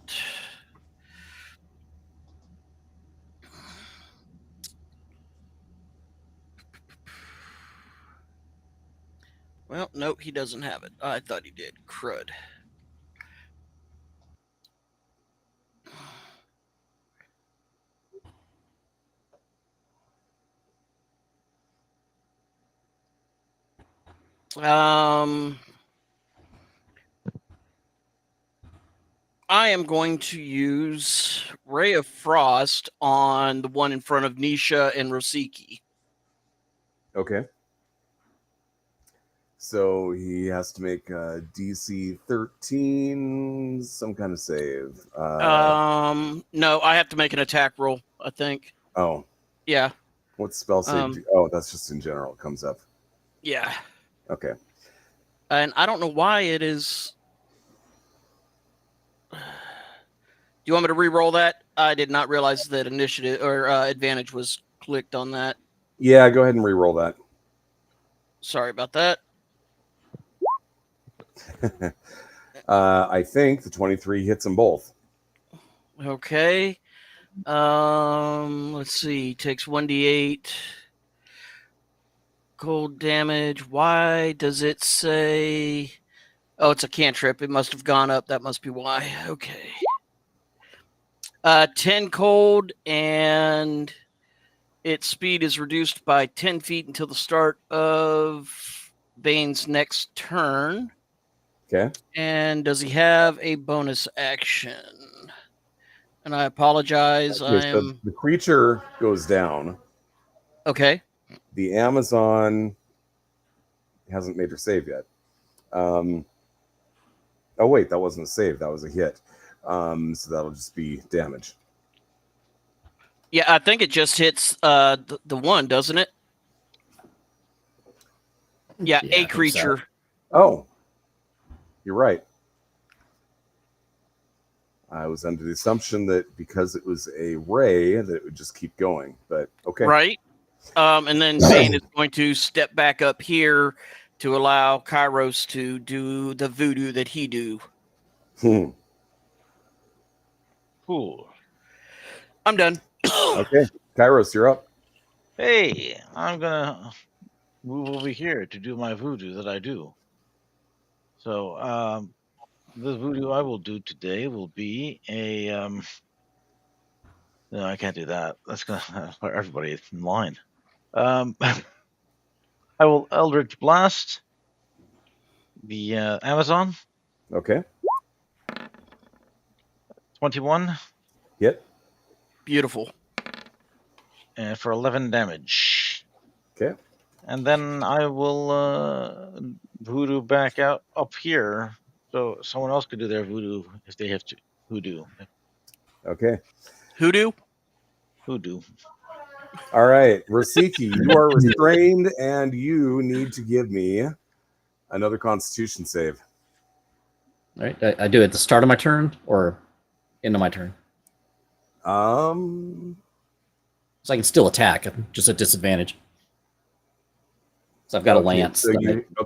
Well, nope, he doesn't have it. I thought he did. Crud. I am going to use Ray of Frost on the one in front of Nisha and Rosiki. Okay. So he has to make a DC 13, some kind of save. No, I have to make an attack roll, I think. Oh. Yeah. What spell save? Oh, that's just in general. It comes up. Yeah. Okay. And I don't know why it is. Do you want me to re-roll that? I did not realize that initiative or advantage was clicked on that. Yeah, go ahead and re-roll that. Sorry about that. I think the 23 hits them both. Okay. Let's see. Takes 1d8 cold damage. Why does it say? Oh, it's a cantrip. It must have gone up. That must be why. Okay. 10 cold, and its speed is reduced by 10 feet until the start of Bane's next turn. Okay. And does he have a bonus action? And I apologize. Okay, so the creature goes down. Okay. The Amazon hasn't made her save yet. Oh, wait, that wasn't a save. That was a hit. So that'll just be damage. Yeah, I think it just hits the one, doesn't it? Yeah, a creature. So. Oh, you're right. I was under the assumption that because it was a ray, that it would just keep going. But okay. Right. And then Bane is going to step back up here to allow Kairos to do the voodoo that he do. Cool. I'm done. Okay. Kairos, you're up. Hey, I'm gonna move over here to do my voodoo that I do. So, the voodoo I will do today will be a no, I can't do that. That's gonna put everybody in line. I will Eldritch Blast the Amazon. Okay. 21. Hit. Beautiful. And for 11 damage. Okay. And then I will voodoo back out up here, so someone else could do their voodoo if they have to hoodoo. Okay. Hoodoo. Hoodoo. All right, Rosiki, you are restrained, and you need to give me another Constitution save. All right, I do it at the start of my turn or end of my turn. So I can still attack. I'm just at disadvantage. So I've got a lance. So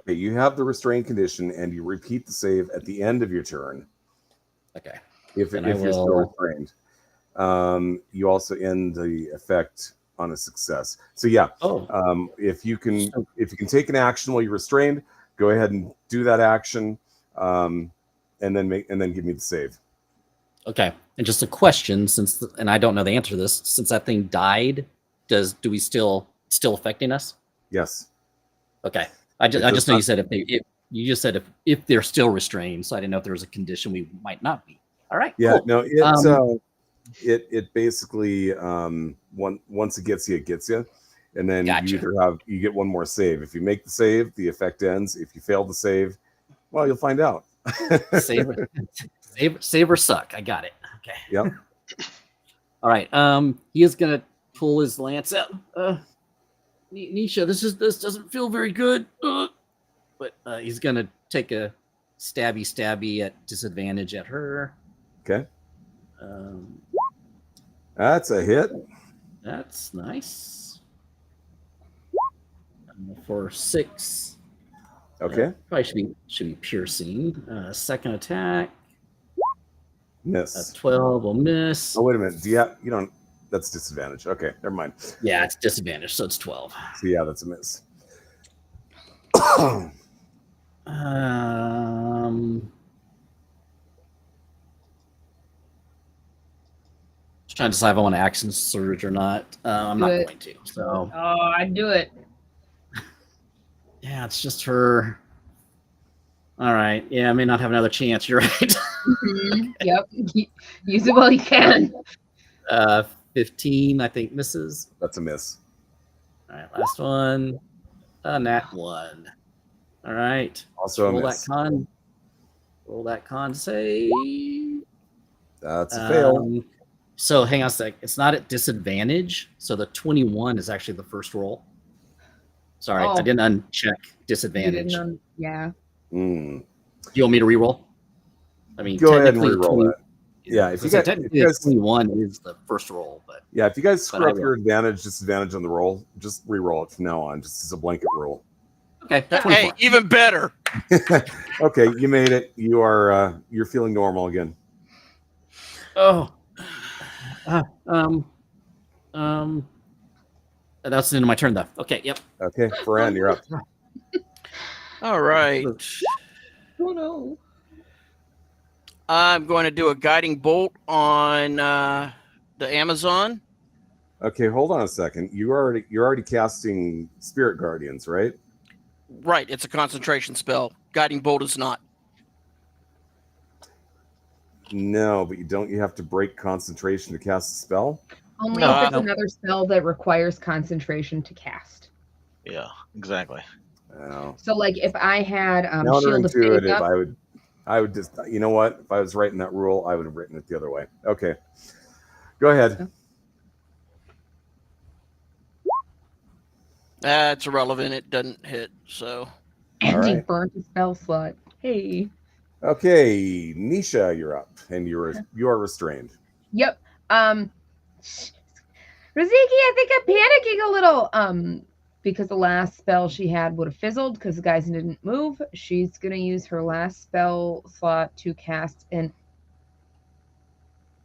you have the restrained condition, and you repeat the save at the end of your turn. Okay. If you're still restrained, you also end the effect on a success. So yeah. If you can take an action while you're restrained, go ahead and do that action, and then give me the save. Okay, and just a question, and I don't know the answer to this. Since that thing died, do we still affecting us? Yes. Okay, I just know you said you just said if they're still restrained, so I didn't know if there was a condition we might not be. All right. Yeah. Cool. No. It basically once it gets you, and then Gotcha. you get one more save. If you make the save, the effect ends. If you fail to save, well, you'll find out. Save or suck. I got it. Okay. Yep. All right. He is gonna pull his lance out. Nisha, this doesn't feel very good. But he's gonna take a stabby at disadvantage at her. Okay. That's a hit. That's nice. For 6. Okay. Probably should be piercing. Second attack. Miss. 12 will miss. Oh, wait a minute. You don't. That's disadvantage. Okay, never mind. Yeah, it's disadvantage, so it's 12. So yeah, that's a miss. Just trying to decide if I want to action surge or not. I'm not going to. So. Oh, I'd do it. Yeah, it's just her. All right. Yeah, I may not have another chance. You're right. Mm-hmm. Yep. Use it while you can. 15, I think, misses. That's a miss. All right, last one. Nat 1. All right. Also a miss. Roll that con save. That's a fail. So hang on a sec. It's not at disadvantage. So the 21 is actually the first roll. Sorry, I didn't uncheck disadvantage. Yeah. Mm. Do you want me to re-roll? I mean, go ahead and re-roll that. Yeah, if you guys, 21 is the first roll, but yeah, if you guys screw up your disadvantage on the roll, just re-roll it from now on, just as a blanket rule. Okay. Hey, even better. Okay, you made it. You're feeling normal again. Oh. That's the end of my turn, though. Okay. Yep. Okay, Ferran, you're up. All right. Oh no. I'm going to do a guiding bolt on the Amazon. Okay, hold on a second. You're already casting Spirit Guardians, right? Right, it's a concentration spell. Guiding bolt is not. No, but you have to break concentration to cast a spell? Only if it's another spell that requires concentration to cast. Yeah, exactly. Oh. So, like, if I had Shield of Faith up, I would just, you know what? If I was writing that rule, I would have written it the other way. Okay, go ahead. That's irrelevant. It doesn't hit. So. And he burnt a spell slot. Hey. Okay, Nisha, you're up, and you are restrained. Yep. Raziki, I think I'm panicking a little. Because the last spell she had would have fizzled because the guys didn't move. She's gonna use her last spell slot to cast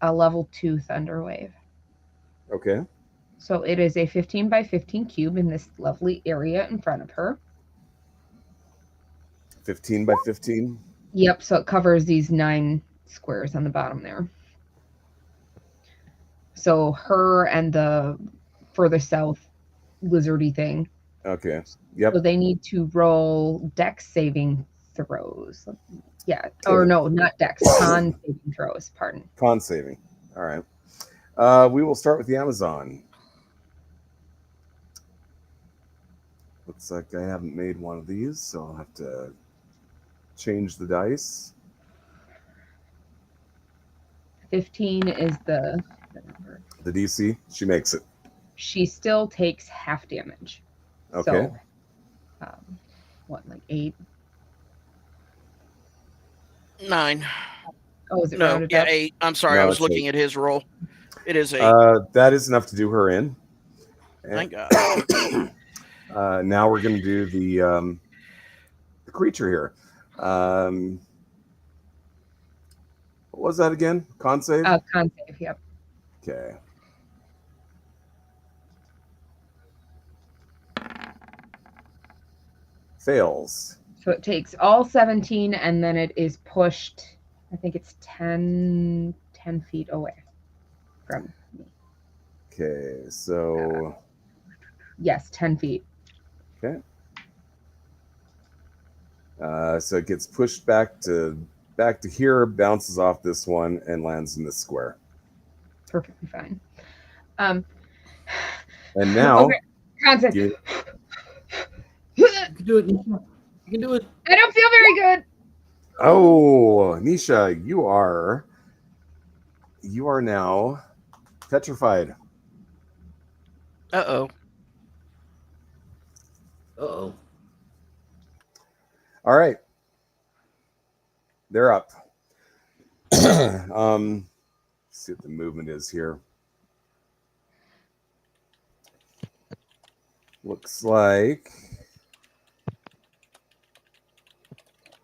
a level 2 Thunderwave. Okay. So it is a 15 by 15 cube in this lovely area in front of her. 15 by 15? Yep, so it covers these 9 squares on the bottom there. So her and the further south lizardy thing. Okay. Yep. So they need to roll dex saving throws. Yeah. Or no, not dex. Con saving throws. Pardon. Con saving. All right. We will start with the Amazon. Looks like I haven't made one of these, so I'll have to change the dice. 15 is the number. The DC. She makes it. She still takes half damage. Okay. So, what, like 8? 9. Oh, is it no? rounded Yeah, up? 8. I'm sorry, No, I was it's looking 8. at his roll. It is 8. That is enough to do her in. Thank God. Now we're going to do the creature here. What was that again? Con save? Con save, yep. Okay. Fails. So it takes all 17 and then it is pushed, I think it's 10 10 feet away from me. Okay, so Yes, 10 feet. okay. So it gets pushed back to here, bounces off this one, and lands in this square. Perfectly fine. And now, okay, concept. you can do it. You can do it. I don't feel very good. oh, Nisha, you are now petrified. Uh-oh. Uh-oh. All right, they're up. Let's see what the movement is here. Looks like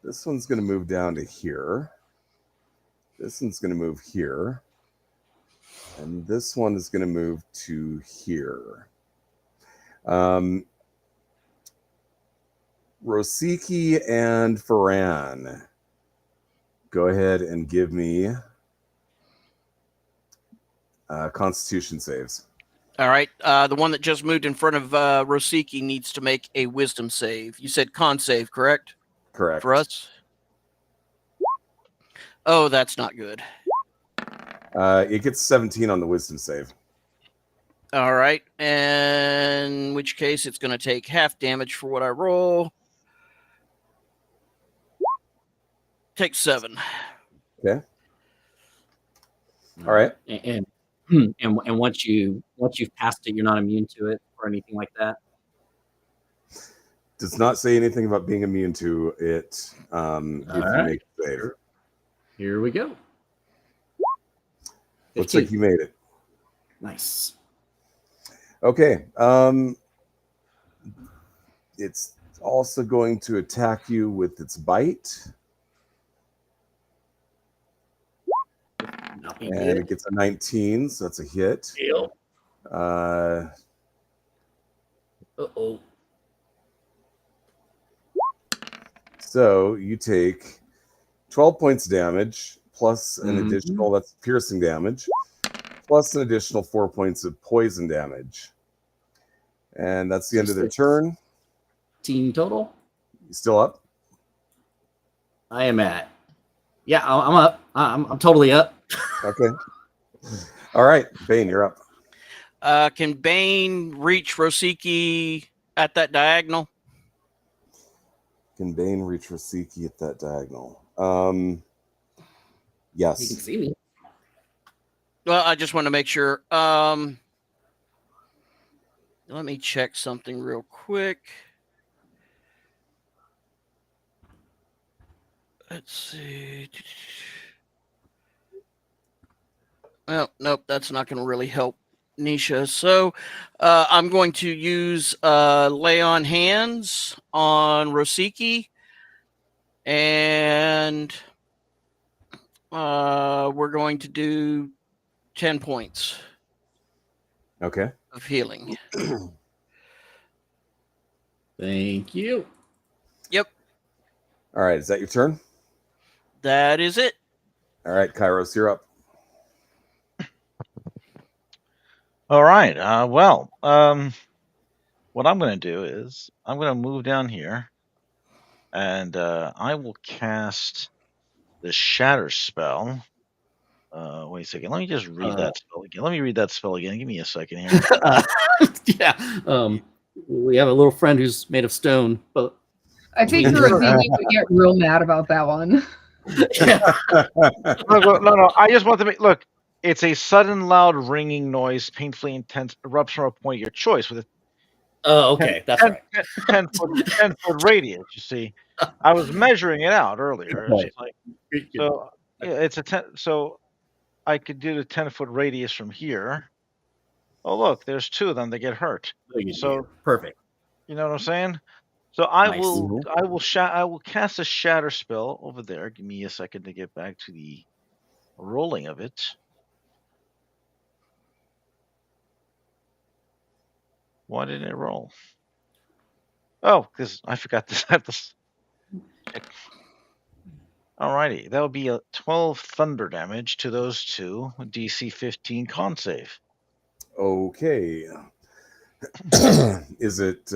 this one's going to move down to here. This one's going to move here. And this one is going to move to here. Rosiki and Farran, go ahead and give me Constitution saves. All right. The one that just moved in front of Rosiki needs to make a wisdom save. You said con save, correct? Correct. For us? Oh, that's not good. It gets 17 on the wisdom save. All right. And in which case it's going to take half damage for what I roll. Take 7. Okay. All right. And once you've passed it, you're not immune to it or anything like that. Does not say anything about being immune to it if you make a save. Here we go. Looks 15. like you made it. Nice. Okay. It's also going to attack you with its bite. Nothing And good. it gets a 19, so that's a hit. Yep. Uh-oh. So you take 12 points damage, plus an additional, that's piercing damage, plus an additional 4 points of poison damage. And that's the end of their turn. 15 total. You still up? I am at. Yeah, I'm up. I'm totally up. Okay. All right, Bane, you're up. Can Bane reach Rosiki at that diagonal? Can Bane reach Rosiki at that diagonal? Yes. You can see me. Well, I just want to make sure. Let me check something real quick. Let's see. Well, nope, that's not going to really help Nisha. So I'm going to use lay on hands on Rosiki. And we're going to do 10 points. Okay. Of healing. Thank you. Yep. All right, is that your turn? That is it. All right, Kairos, you're up. All right. What I'm going to do is I'm going to move down here, and I will cast the Shatter spell. Wait a second. Let me just read that spell again. Let me read that spell again. Give me a second here. Yeah. We have a little friend who's made of stone, but I think Rosini would get real mad about that one. No. I just want to make look. It's a sudden, loud, ringing noise, painfully intense, erupts from a point of your choice with a okay, that's right. 10 foot radius. You see, I was measuring it out earlier. It's like, so yeah, it's a 10. So I could do the 10-foot radius from here. Oh, look, there's 2 of them that get hurt. So perfect. You know what I'm saying? So I Nice. will cast a Shatter spell over there. Give me a second to get back to the rolling of it. Why didn't it roll? Oh, because I forgot to have this. Alrighty, that would be a 12 thunder damage to those two. DC 15 con save. Okay. Is it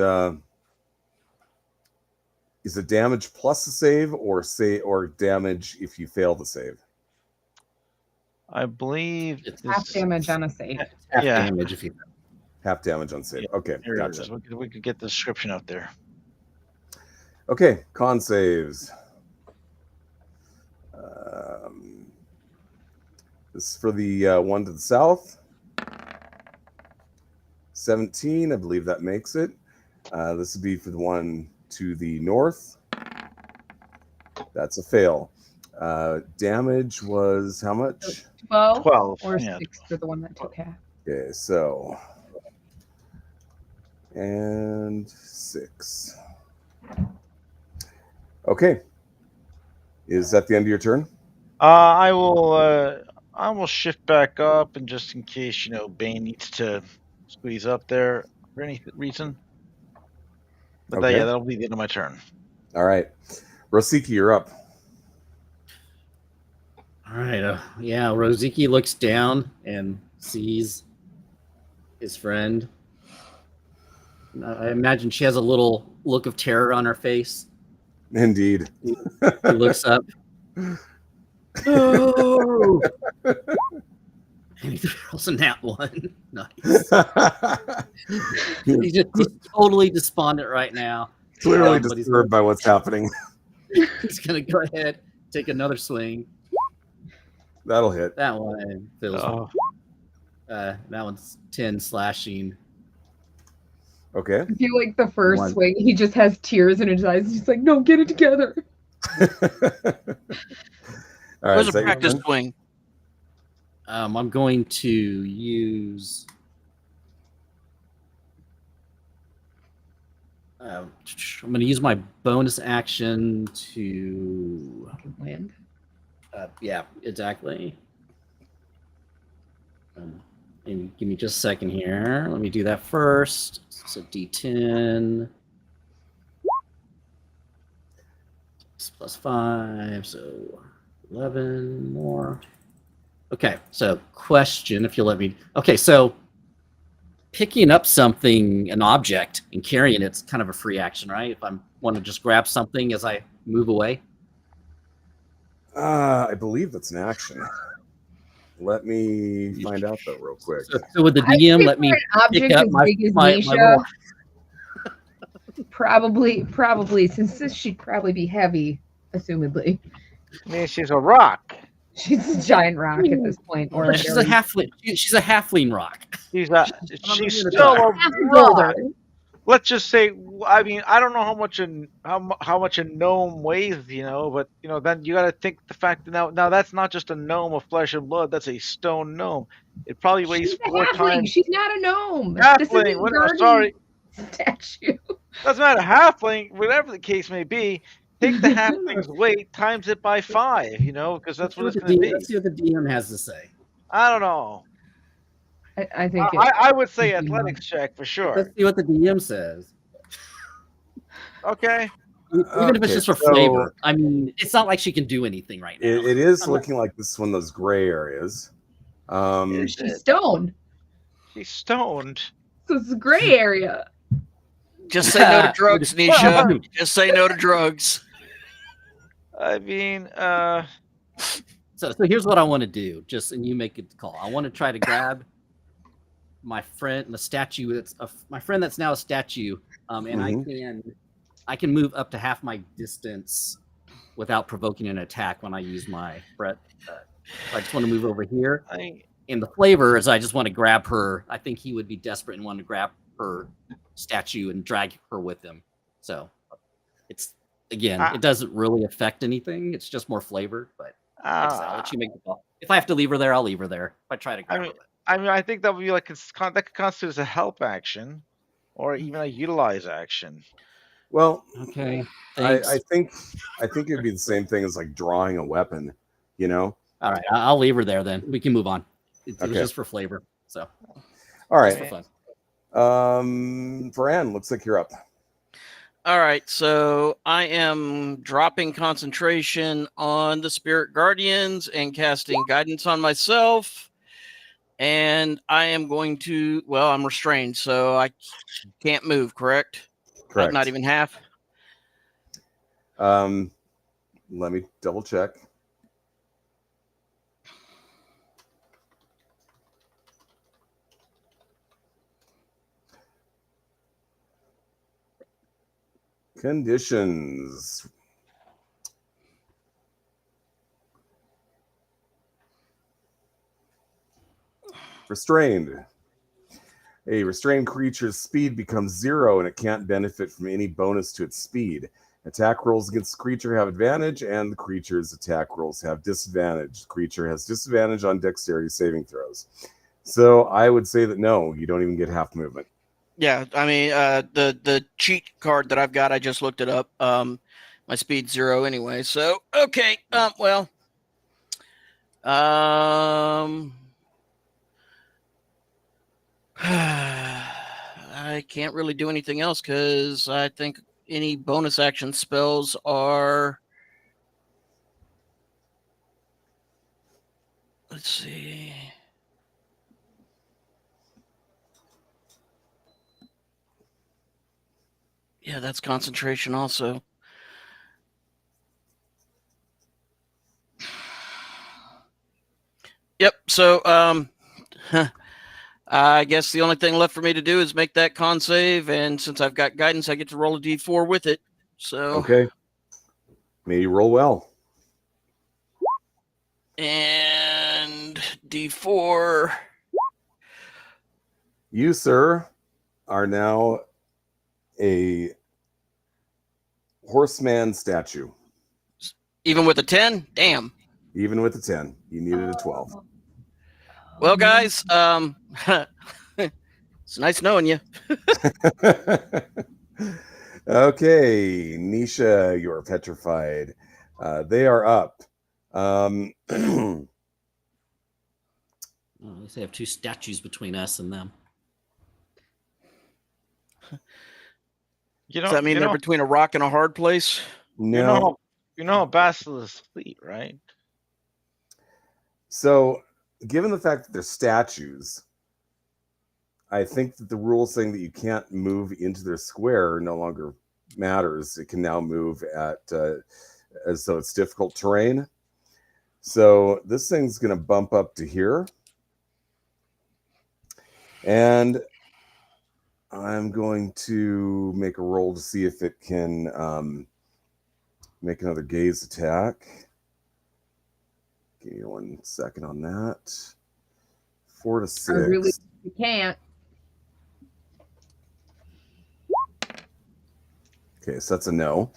damage plus a save, or damage if you fail the save? I believe It's Half damage on a save. half Yeah. damage if you. Half damage on save. Okay, Here it is. gotcha. We could get the description out there. Okay, con saves. This is for the one to the south. 17, I believe that makes it. This would be for the one to the north. That's a fail. Damage was how much? 12, 12. or Yeah. 6 for the one that took half. Okay, so and 6. Okay, is that the end of your turn? I will shift back up, and just in case Bane needs to squeeze up there for any reason. But Okay. that'll be the end of my turn. All right, Rosiki, you're up. All right. Yeah, Rosiki looks down and sees his friend. I imagine she has a little look of terror on her face. Indeed. He looks up. Oh! And he throws a nat one. Nice. He's totally despondent right now. Clearly But disturbed by what's happening. He's going to go ahead, take another swing. That'll hit. That one feels. Oh. That one's 10 slashing. Okay. I feel like the first One. swing, he just has tears in his eyes. He's like, no, get it together. All right, It was is a that your practice turn? swing. I'm going to use. I'm going to use my bonus action to. Land. Yeah, exactly. And give me just a second here. Let me do that first. So D10 plus 5, so 11 more. Okay, so question, if you'll let me. Okay, so picking up something, an object, and carrying it's kind of a free action, right? If I want to just grab something as I move away. I believe that's an action. Let me find out though, real quick. So with the I'd DM, say let for me an object pick up as my big as my Nisha, little. probably, since she'd probably be heavy, assumedly. I mean, she's a rock. She's a giant rock at this point. Or She's a halfling. She's a halfling rock. She's gonna still a half rock. older. Let's just say, I mean, I don't know how much a gnome weighs, but then you got to think the fact that now that's not just a gnome of flesh and blood. That's a stone gnome. It probably weighs She's a 4 halfling. times. She's not a gnome. This Halfling, isn't whatever. Garden Sorry, statue. doesn't matter. Halfling, whatever the case may be. Take the halfling's weight, times it by 5. Because that's what it's going to be. Let's see what the DM has to say. I don't know. I think I would say athletics check for sure. Let's see what the DM says. Okay. Even if it's just for so flavor. I mean, it's not like she can do anything right now. it is I'm not- looking like this is one of those gray areas. she's stoned. She's stoned. So it's a gray area. Just say no to drugs, Nisha. Just say no to drugs. I mean, So here's what I want to do. And you make it call. I want to try to grab my friend, the statue. My friend that's now a statue, and I can move up to half my distance without provoking an attack when I use my breath. I just want to move over here. And the flavor is I just want to grab her. I think he would be desperate and want to grab her statue and drag her with him. So it's again, it doesn't really affect anything. It's just more flavor. But I'll let you make the call. If I have to leave her there, I'll leave her there. If I try to grab her. I think that would be like that could constitute as a help action, or even a utilize action. Well, okay. I think it'd be the same thing as like drawing a weapon. All right, I'll leave her there then. We can move on. It was Okay. just for flavor. So, all right. just for fun. Fran, looks like you're up. All right, so I am dropping concentration on the Spirit Guardians and casting guidance on myself. And I am going to, well, I'm restrained, so I can't move, correct? Correct. Not even half? Let me double check. Conditions. Restrained. A restrained creature's speed becomes 0 and it can't benefit from any bonus to its speed. Attack rolls against the creature have advantage, and the creature's attack rolls have disadvantage. The creature has disadvantage on dexterity saving throws. So I would say that no, you don't even get half movement. Yeah, I mean, the cheat card that I've got, I just looked it up. My speed's 0 anyway. So okay, well, I can't really do anything else because I think any bonus action spells are. Let's see. Yeah, that's concentration also. Yep. So, I guess the only thing left for me to do is make that con save, and since I've got guidance, I get to roll a d4 with it. So okay, maybe roll well. And d4. You, sir, are now a horseman statue. Even with a 10? Damn. Even with a 10, you needed a 12. Well, guys, it's nice knowing you. Okay, Nisha, you're petrified. They are up. Oh, at least I have 2 statues between us and them. Does that mean they're between a rock and a hard place? No. You know how basilisks fleet, right? So, given the fact that they're statues, I think that the rule saying that you can't move into their square no longer matters. It can now move at as though it's difficult terrain. So this thing's going to bump up to here. And I'm going to make a roll to see if it can make another gaze attack. Give me 1 second on that. 4 to 6. Really, you can't. Okay, so that's a no.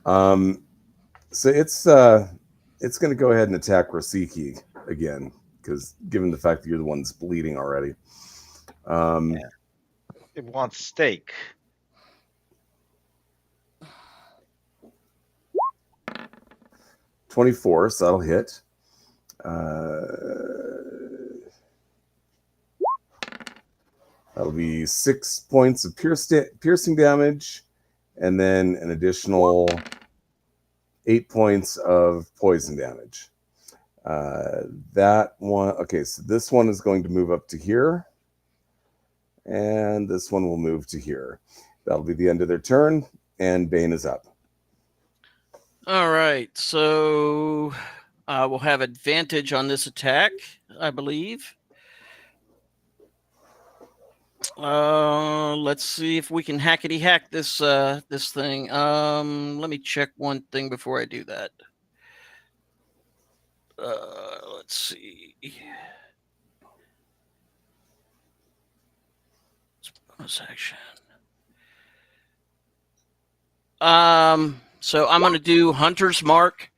So it's going to go ahead and attack Rosiki again, because given the fact that you're the one that's bleeding already. Yeah. It wants steak. $24, so that'll hit. That'll be 6 points of piercing damage, and then an additional 8 points of poison damage. That one, okay, so this one is going to move up to here, and this one will move to here. That'll be the end of their turn, and Bane is up. All right, so we'll have advantage on this attack, I believe. Let's see if we can hackety hack this this thing. Let me check one thing before I do that. Let's see. Bonus action. So I'm going to do Hunter's Mark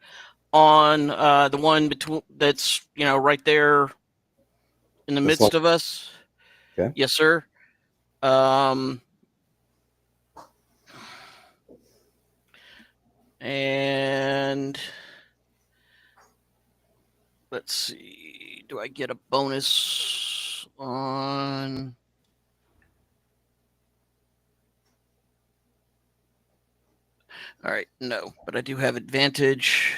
on the one between that's right there in the This midst one? of us. Okay. Yes, sir. And let's see. Do I get a bonus on? All right, no, but I do have advantage.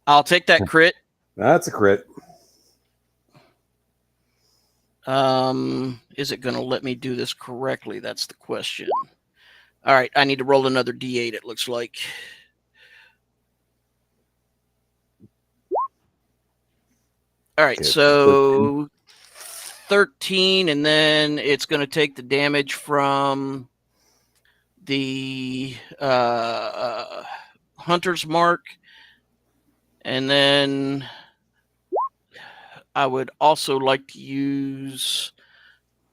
I'll take that crit. That's a crit. Is it going to let me do this correctly? That's the question. All right, I need to roll another D8, it looks like. All right, Okay, so 13, and then it's going to take the damage from the Hunter's Mark, and then I would also like to use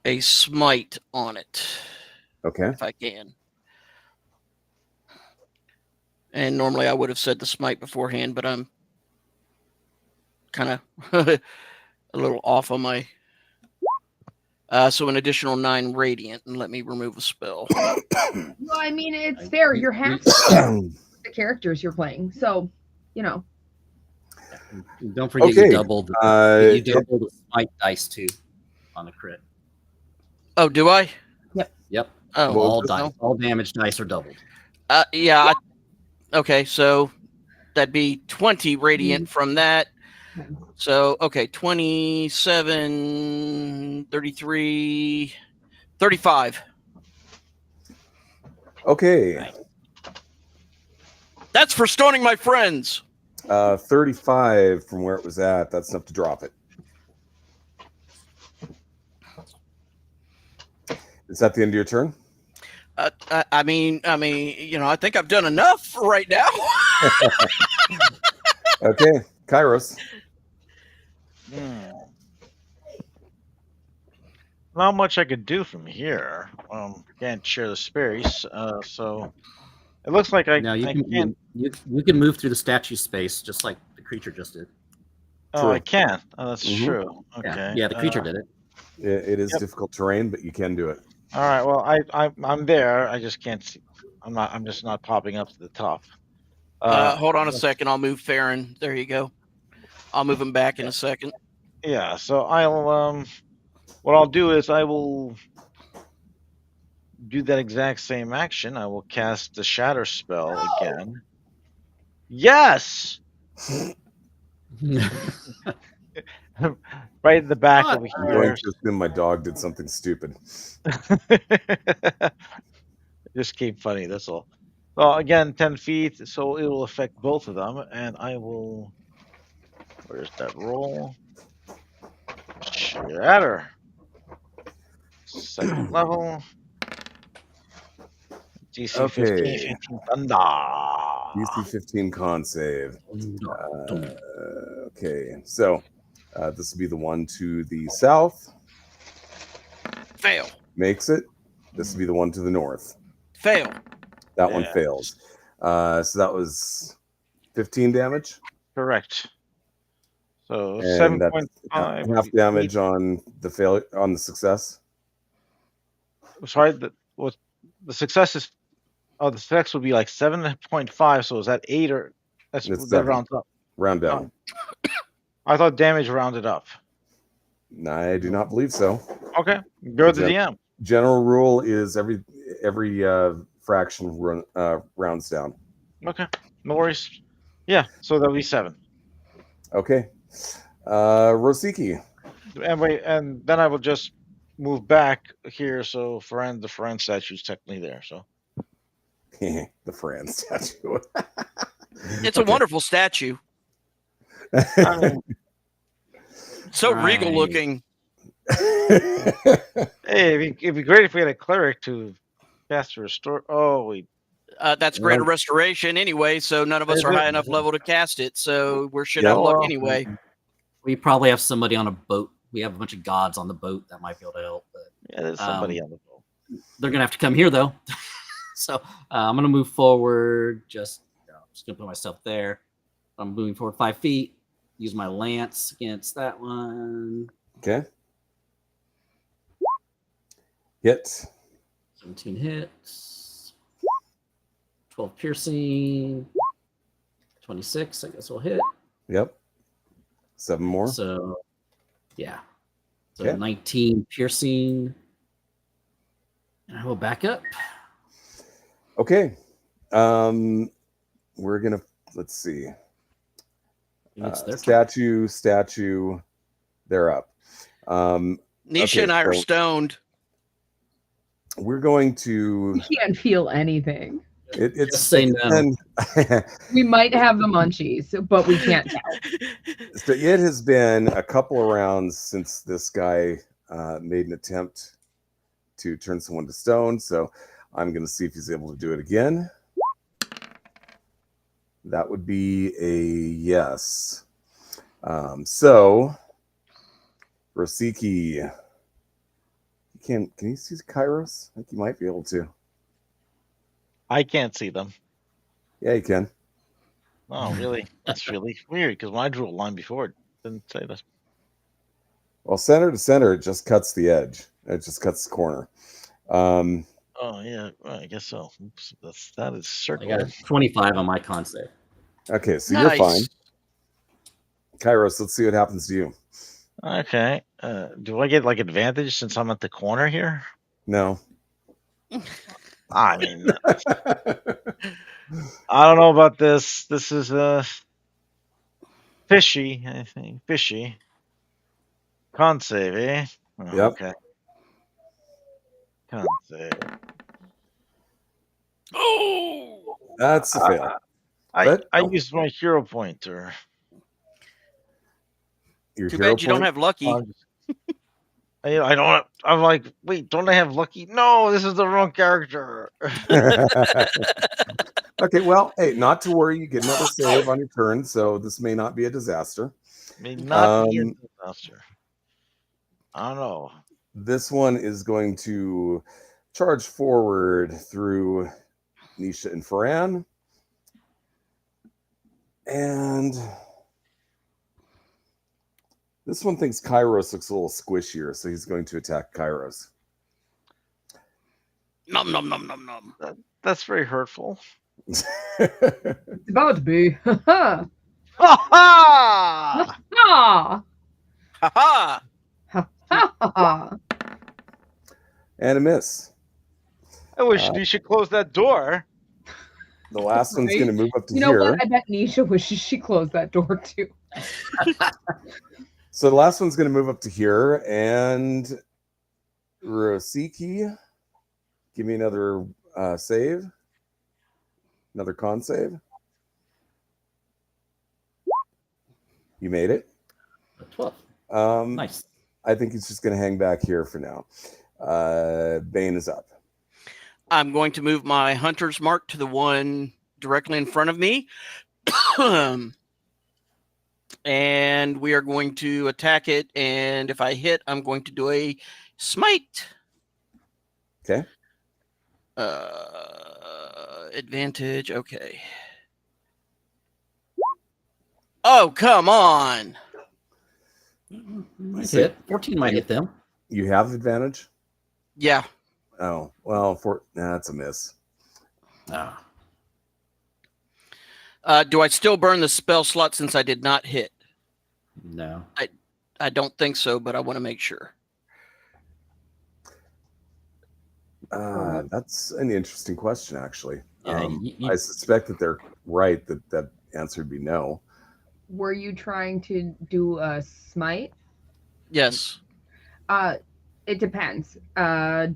a smite on it. Okay. If I can. And normally I would have said the smite beforehand, but I'm kind of a little off on my... so an additional 9 radiant, and let me remove a spell. Well, I mean, it's fair. You're half the characters you're playing, so you know. Don't forget you doubled. You doubled the smite dice too on the crit. Oh, do I? Yep. Oh, all damage dice are doubled. Yeah. Okay, so that'd be 20 radiant from that. So, okay, 27, 33, 35. Okay. Right. That's for stoning my friends. 35 from where it was at. That's enough to drop it. Is that the end of your turn? I mean, I think I've done enough right now. Okay, Kairos. Not much I could do from here. Can't share the space, so it looks like I can't. You can move through the statue space just like the creature just did. Oh, True. I can. Oh, that's true. Okay. Yeah, the creature did it. It is difficult terrain, but you can do it. All right. Well, I'm there. I just can't see. I'm just not popping up to the top. Hold on a second. I'll move Farron. There you go. I'll move him back in a second. Yeah. So I'll what I'll do is I will do that exact same action. I will cast the Shatter spell again. Yes. Right in the back over I'm here. going to assume my dog did something stupid. It just came funny, that's all. Well, again, 10 feet, so it will affect both of them, and I will... Where's that roll? Shatter. Second level. DC 15, 15 thunder. DC 15 con save. Okay, so this will be the one to the south. Fail. Makes it. This will be the one to the north. Fail. That one fails. So that was 15 damage. Correct. So 7.5 half damage on the failure on the success. Sorry, the success is the success would be like 7.5. So is that 8 or that rounds up? Round down. I thought damage rounded up. I do not believe so. Okay, go to the DM. General rule is every fraction rounds down. Okay, no worries. Yeah, so that'll be 7. Okay, Rosiki. And then I will just move back here. So the Fran statue's technically there. So the Fran statue. It's a wonderful statue. I mean, so regal looking. Hey, it'd be great if we had a cleric to cast a restore. Oh, that's greater restoration anyway, so none of us are high enough level to cast it, so we're shit out of luck anyway. We probably have somebody on a boat. We have a bunch of gods on the boat that might be able to help. But, yeah, there's somebody on the boat. They're gonna have to come here though. So I'm gonna move forward. I'm just gonna put myself there. I'm moving forward 5 feet. Use my lance against that one. Okay. Hit. 17 hits. 12 piercing. 26, I guess will hit. Yep. 7 more. So, yeah. So Okay. 19 piercing. And I will back up. Okay. We're gonna let's see. It's their turn. Statue. They're up. Nisha and I are stoned. We're going to. We can't feel anything. It's say no. We might have the munchies, but we can't tell. So it has been a couple of rounds since this guy made an attempt to turn someone to stone. So I'm going to see if he's able to do it again. That would be a yes. So Rosiki, can you see Kairos? I think you might be able to. I can't see them. Yeah, you can. Oh, really? That's really weird because when I drew a line before, it didn't say this. Well, center to center, it just cuts the edge. It just cuts the corner. Oh, yeah, I guess so. Oops, that is circle. I got a 25 on my con save. Okay, so Nice. you're fine. Kairos, let's see what happens to you. Okay. Do I get like advantage since I'm at the corner here? No. I mean, I don't know about this. This is fishy, I think. Fishy. Con save, eh? Oh, Yep. Okay. Con save. Oh, That's a fail. I used my hero pointer. Your too hero bad you don't point? have lucky. I don't. I'm like, wait, don't I have lucky? No, this is the wrong character. Okay, well, hey, not to worry. You get another save on your turn, so this may not be a disaster. May not be a disaster. I don't know. This one is going to charge forward through Nisha and Farran. And this one thinks Kairos looks a little squishier, so he's going to attack Kairos. Nom nom nom nom nom. That's very hurtful. It's about to be. Ha Ha ha! Ha ha! Ha ha ha! And a miss. I wish you should close that door. The last one's Right? going to move up to You know here. what? I bet Nisha wishes she closed that door too. So the last one's going to move up to here. And Rosiki, give me another save. Another con save. You made it. 12. Nice. I think he's just going to hang back here for now. Bane is up. I'm going to move my hunter's mark to the one directly in front of me. And we are going to attack it. And if I hit, I'm going to do a smite. Okay. Advantage. Okay. Oh, come on. Nice hit. 14 might hit them. You have advantage? Yeah. Oh, well, that's a miss. Ah. Do I still burn the spell slot since I did not hit? No. I don't think so, but I want to make sure. That's an interesting question, actually. Yeah, I suspect that they're right, that answer would be no. Were you trying to do a smite? Yes. It depends.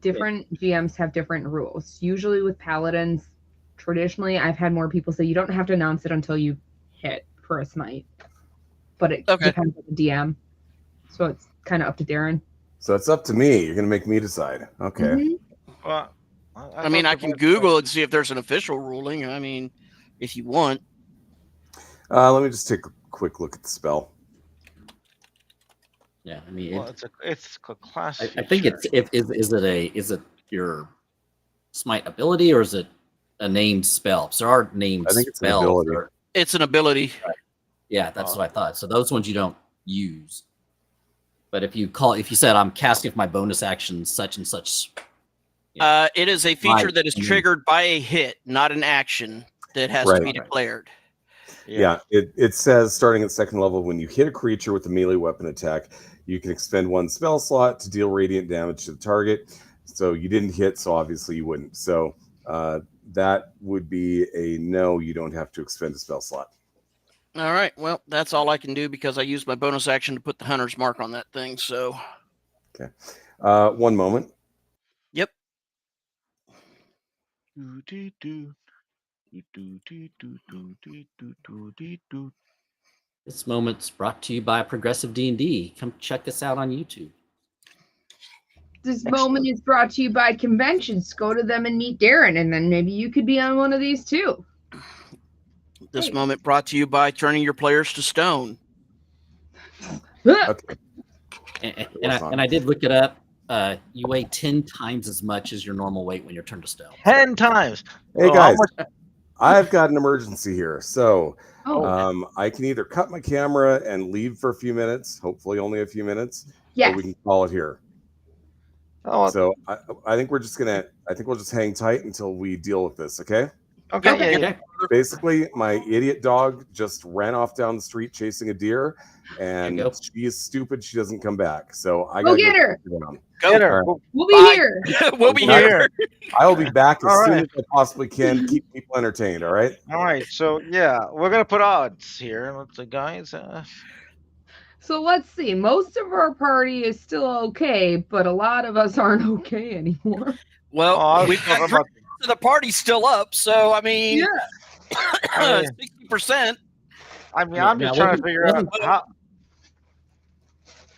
Different GMs have different rules. Usually with paladins, traditionally, I've had more people say you don't have to announce it until you hit for a smite. But it depends on the DM. So it's kind of up to Darren. So it's up to me. You're going to make me decide. Okay. Mm-hmm. Well, I mean, I can Google and see if there's an official ruling. I mean, if you want. Let me just take a quick look at the spell. Yeah, I mean, it's a class. I think is it your smite ability or is it a named spell? So there are named I think it's spells. an ability. It's an ability. Right. Yeah, that's what I thought. So those ones you don't use. But if you said I'm casting with my bonus action such and such. It is a feature that is triggered by a hit, not an action that has to be declared. Yeah, it says starting at second level, when you hit a creature with a melee weapon attack, you can expend one spell slot to deal radiant damage to the target. So you didn't hit, so obviously you wouldn't. So that would be a no. You don't have to expend a spell slot. All right. Well, that's all I can do because I used my bonus action to put the hunter's mark on that thing. So. Okay. 1 moment. Yep. This moment's brought to you by Progressive D&D. Come check us out on YouTube. This moment is brought to you by conventions. Go to them and meet Darren, and then maybe you could be on one of these too. This moment brought to you by turning your players to stone. Okay. And I did look it up. You weigh 10 times as much as your normal weight when you're turned to stone. 10 times. Hey guys, I've got an emergency here. So Oh, I can either cut my camera and leave for a few minutes, hopefully only a few minutes, yes. or we can call it here. Oh, So I think we'll just hang tight until we deal with this, okay? okay. Yeah. Basically, my idiot dog just ran off down the street chasing a deer, and she is stupid. She doesn't come back. So I gotta get her. Go. Get her. Right. We'll be Bye. here. We'll be here. I will be back as All soon right. as I possibly can. Keep people entertained. All right. All right. So yeah, we're gonna put odds here. Let's see, guys. So let's see. Most of our party is still okay, but a lot of us aren't okay anymore. Well, we've got the party's still up, so I mean, 60%. I mean, I'm just trying to figure out how.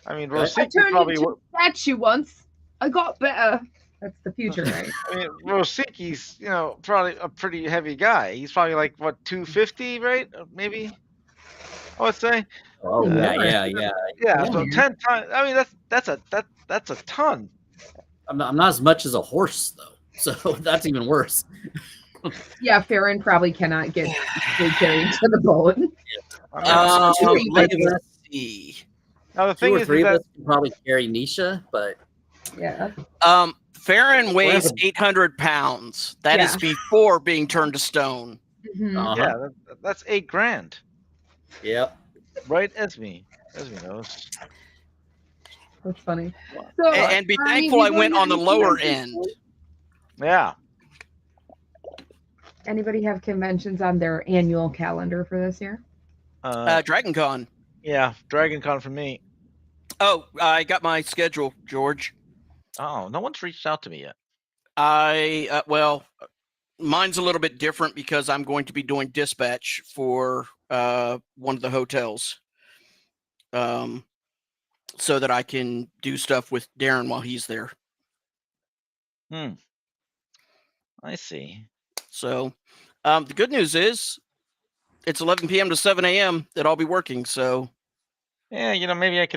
I mean, I Rosicki turned probably. into a statue once. I got better. That's the future, right? I mean, Rosicki's, probably a pretty heavy guy. He's probably like what 250, right? Maybe. I would say. Oh yeah. Yeah. So 10 times. I mean, that's a ton. I'm not as much as a horse though, so that's even worse. Yeah, Farron probably cannot get carried to the boat. Let's see. Now the Two thing or is three of that us can probably carry Nisha, but yeah. Farron weighs 800 pounds. That is before being turned to stone. Mm-hmm. yeah, that's $8,000, Yep. right, Esme? Esme knows. That's funny. So, And be thankful I went on the lower end. Yeah. Anybody have conventions on their annual calendar for this year? DragonCon. Yeah, DragonCon for me. Oh, I got my schedule, George. Oh, no one's reached out to me yet. Well, mine's a little bit different because I'm going to be doing dispatch for one of the hotels, so that I can do stuff with Darren while he's there. I see. So, the good news is it's 11 p.m. to 7 a.m. that I'll be working. So, yeah, maybe I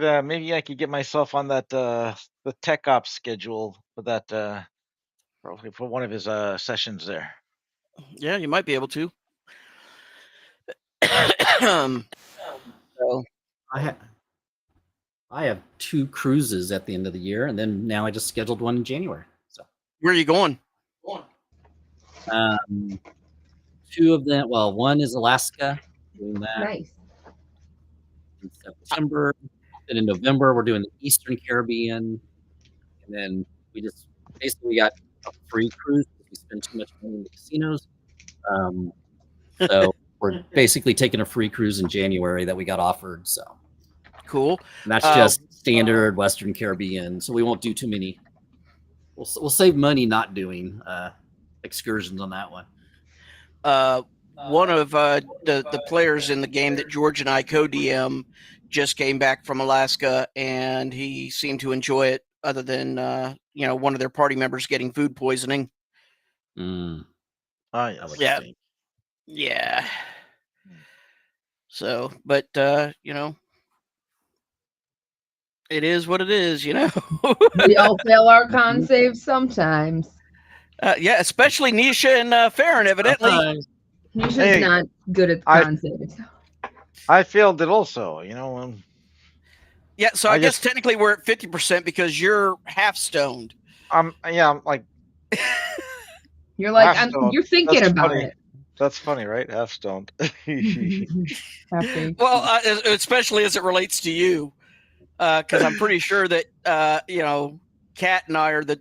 could get myself on that the tech ops schedule for that probably for one of his sessions there. yeah, you might be able to. So, I have 2 cruises at the end of the year, and then now I just scheduled one in January. So where are you going? 2 of them. Well, one is Alaska. Doing that Nice. in September. Then in November, we're doing the Eastern Caribbean, and then we got a free cruise because we spend too much money in the casinos. So we're basically taking a free cruise in January that we got offered. So Cool. and that's just standard Western Caribbean. So we won't do too many. We'll save money not doing excursions on that one. One of the players in the game that George and I co-DM just came back from Alaska, and he seemed to enjoy it. Other than one of their party members getting food poisoning. Oh yeah. Yeah. So, but it is what it is. We all fail our con saves sometimes. Yeah, especially Nisha and Farron, evidently. Nisha's not good at the con saves. I failed it also, Yeah, so I guess technically we're at 50% because you're half stoned. I'm like. You're like, you're thinking about it. That's funny, right? Half stoned. Well, especially as it relates to you, because I'm pretty sure that Kat and I are the,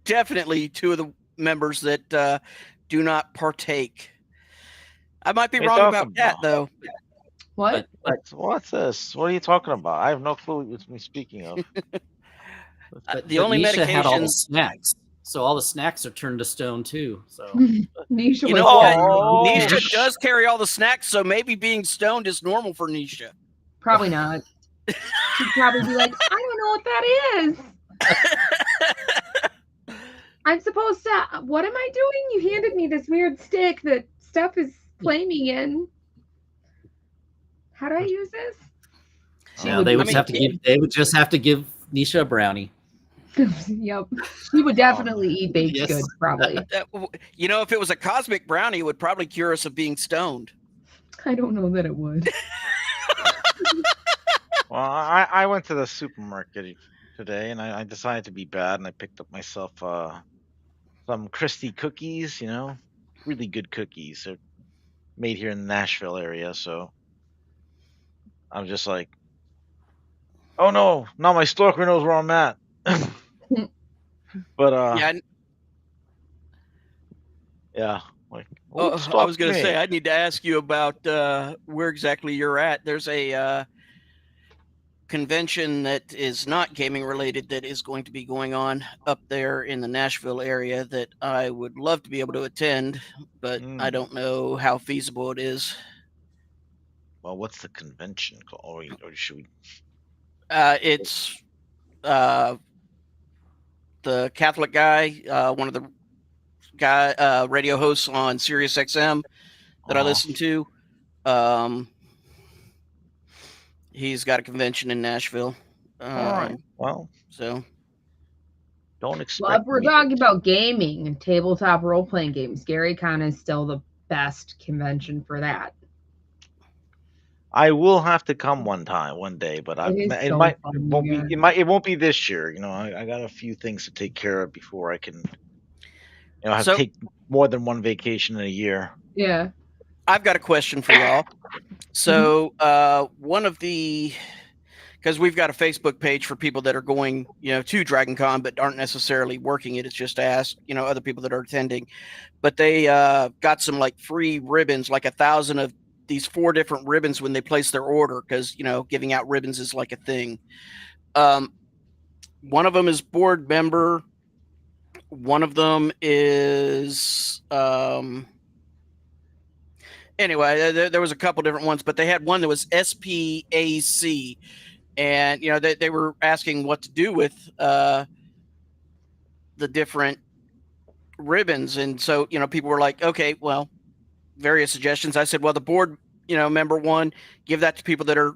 definitely 2 of the members that do not partake. I might be What are you wrong about talking that, about? though. What? What's this? What are you talking about? I have no clue what you're speaking of. The only Nisha had all the medications. snacks, so all the snacks are turned to stone too. So Nisha You was know what? Oh, Nisha does carry all the snacks, so maybe being stoned is normal for Nisha. Probably not. She'd probably be like, I don't know what that is. I'm supposed to. What am I doing? You handed me this weird stick that stuff is flaming in. How do I use this? no, they would just have to give Nisha a brownie. Yep. She would definitely eat baked Yes. goods, probably. You know, if it was a cosmic brownie, it would probably cure us of being stoned. I don't know that it would. Well, I went to the supermarket today, and I decided to be bad, and I picked up myself some Christie cookies. You know, really good cookies. They're made here in the Nashville area, so I'm just like, oh no, now my stalker knows where I'm at. But yeah, like, I was going to say, I need to ask you about where exactly you're at. There's a convention that is not gaming related that is going to be going on up there in the Nashville area that I would love to be able to attend, but I don't know how feasible it is. Well, what's the convention called? Or should we? It's the Catholic guy, one of the radio hosts on Sirius XM that I listen to. He's got a convention in Nashville. All right. Well, so don't expect. Well, if we're talking about gaming and tabletop role-playing games, GaryCon is still the best convention for that. I will have to come one day, but it won't be this year. You know, I got a few things to take care of before I can, have to take more than one vacation in a year. Yeah. I've got a question for y'all. So one of the, because we've got a Facebook page for people that are going, to DragonCon but aren't necessarily working it. It's just to ask, other people that are attending. But they got some like free ribbons, like 1,000 of these 4 different ribbons when they place their order, because giving out ribbons is like a thing. One of them is board member. One of them is anyway, there was a couple different ones, but they had one that was SPAC, and they were asking what to do with the different ribbons, and so people were like, okay, well, various suggestions. I said, well, the board member one, give that to people that are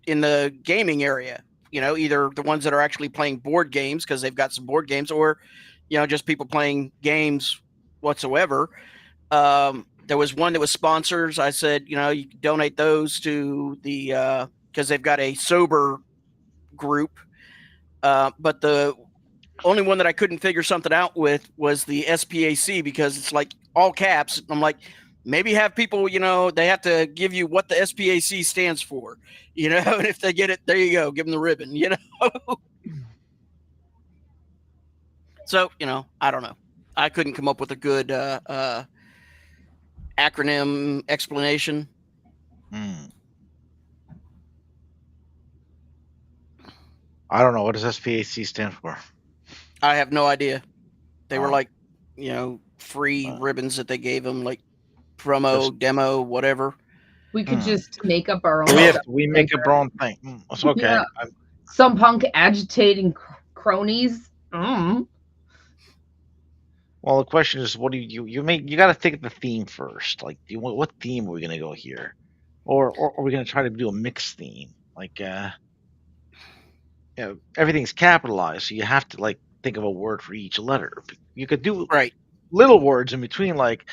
in the gaming area, either the ones that are actually playing board games because they've got some board games, or just people playing games whatsoever. There was one that was sponsors. I said, you can donate those to the because they've got a sober group, but the only one that I couldn't figure something out with was the SPAC, because it's like all caps. I'm like, maybe have people, they have to give you what the SPAC stands for, and if they get it, there you go, give them the ribbon, So, I don't know. I couldn't come up with a good acronym explanation. I don't know. What does SPAC stand for? I have no idea. They were like, free ribbons that they gave them, like promo, demo, whatever. We could just make up our own. We make up our own thing. It's okay. Yeah. Some punk agitating cronies. Well, the question is, what do you make? You got to think of the theme first. Like, what theme are we gonna go here, or are we gonna try to do a mixed theme? Like, everything's capitalized, so you have to like think of a word for each letter. You could do little words in between, like,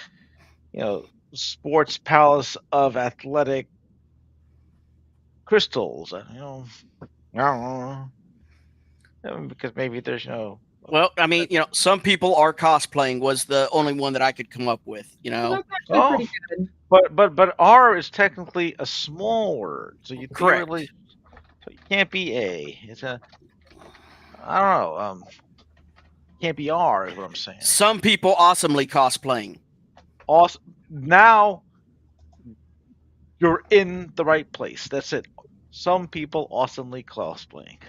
Sports Palace of Athletic Crystals. I don't know. Because maybe there's Well, I mean, some people are cosplaying was the only one that I could come up with, That's actually pretty good. But R is technically a small word, so you correct. So it can't be A. It's I don't know. can't be R, is what I'm saying. Some people awesomely cosplaying. Awesome. Now you're in the right place. That's it. Some people awesomely cosplaying.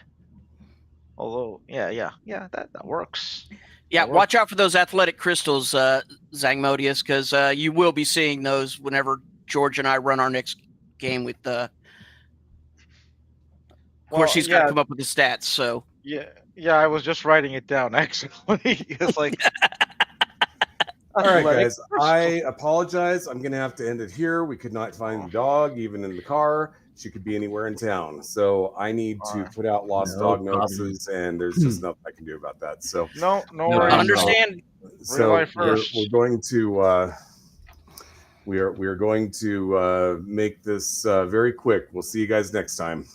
Although, yeah, that works. Yeah, That works. watch out for those athletic crystals, Zangmodius, because you will be seeing those whenever George and I run our next game with Of course, he's got to come up with the stats. So yeah, I was just writing it down actually. It's like, all right, guys. I apologize. I'm gonna have to end it here. We could not find the dog, even in the car. She could be anywhere in town. So I need to put out lost dog notices, and there's just nothing I can do about that. So no worries. Understand. So we're going to we are going to make this very quick. We'll see you guys next time.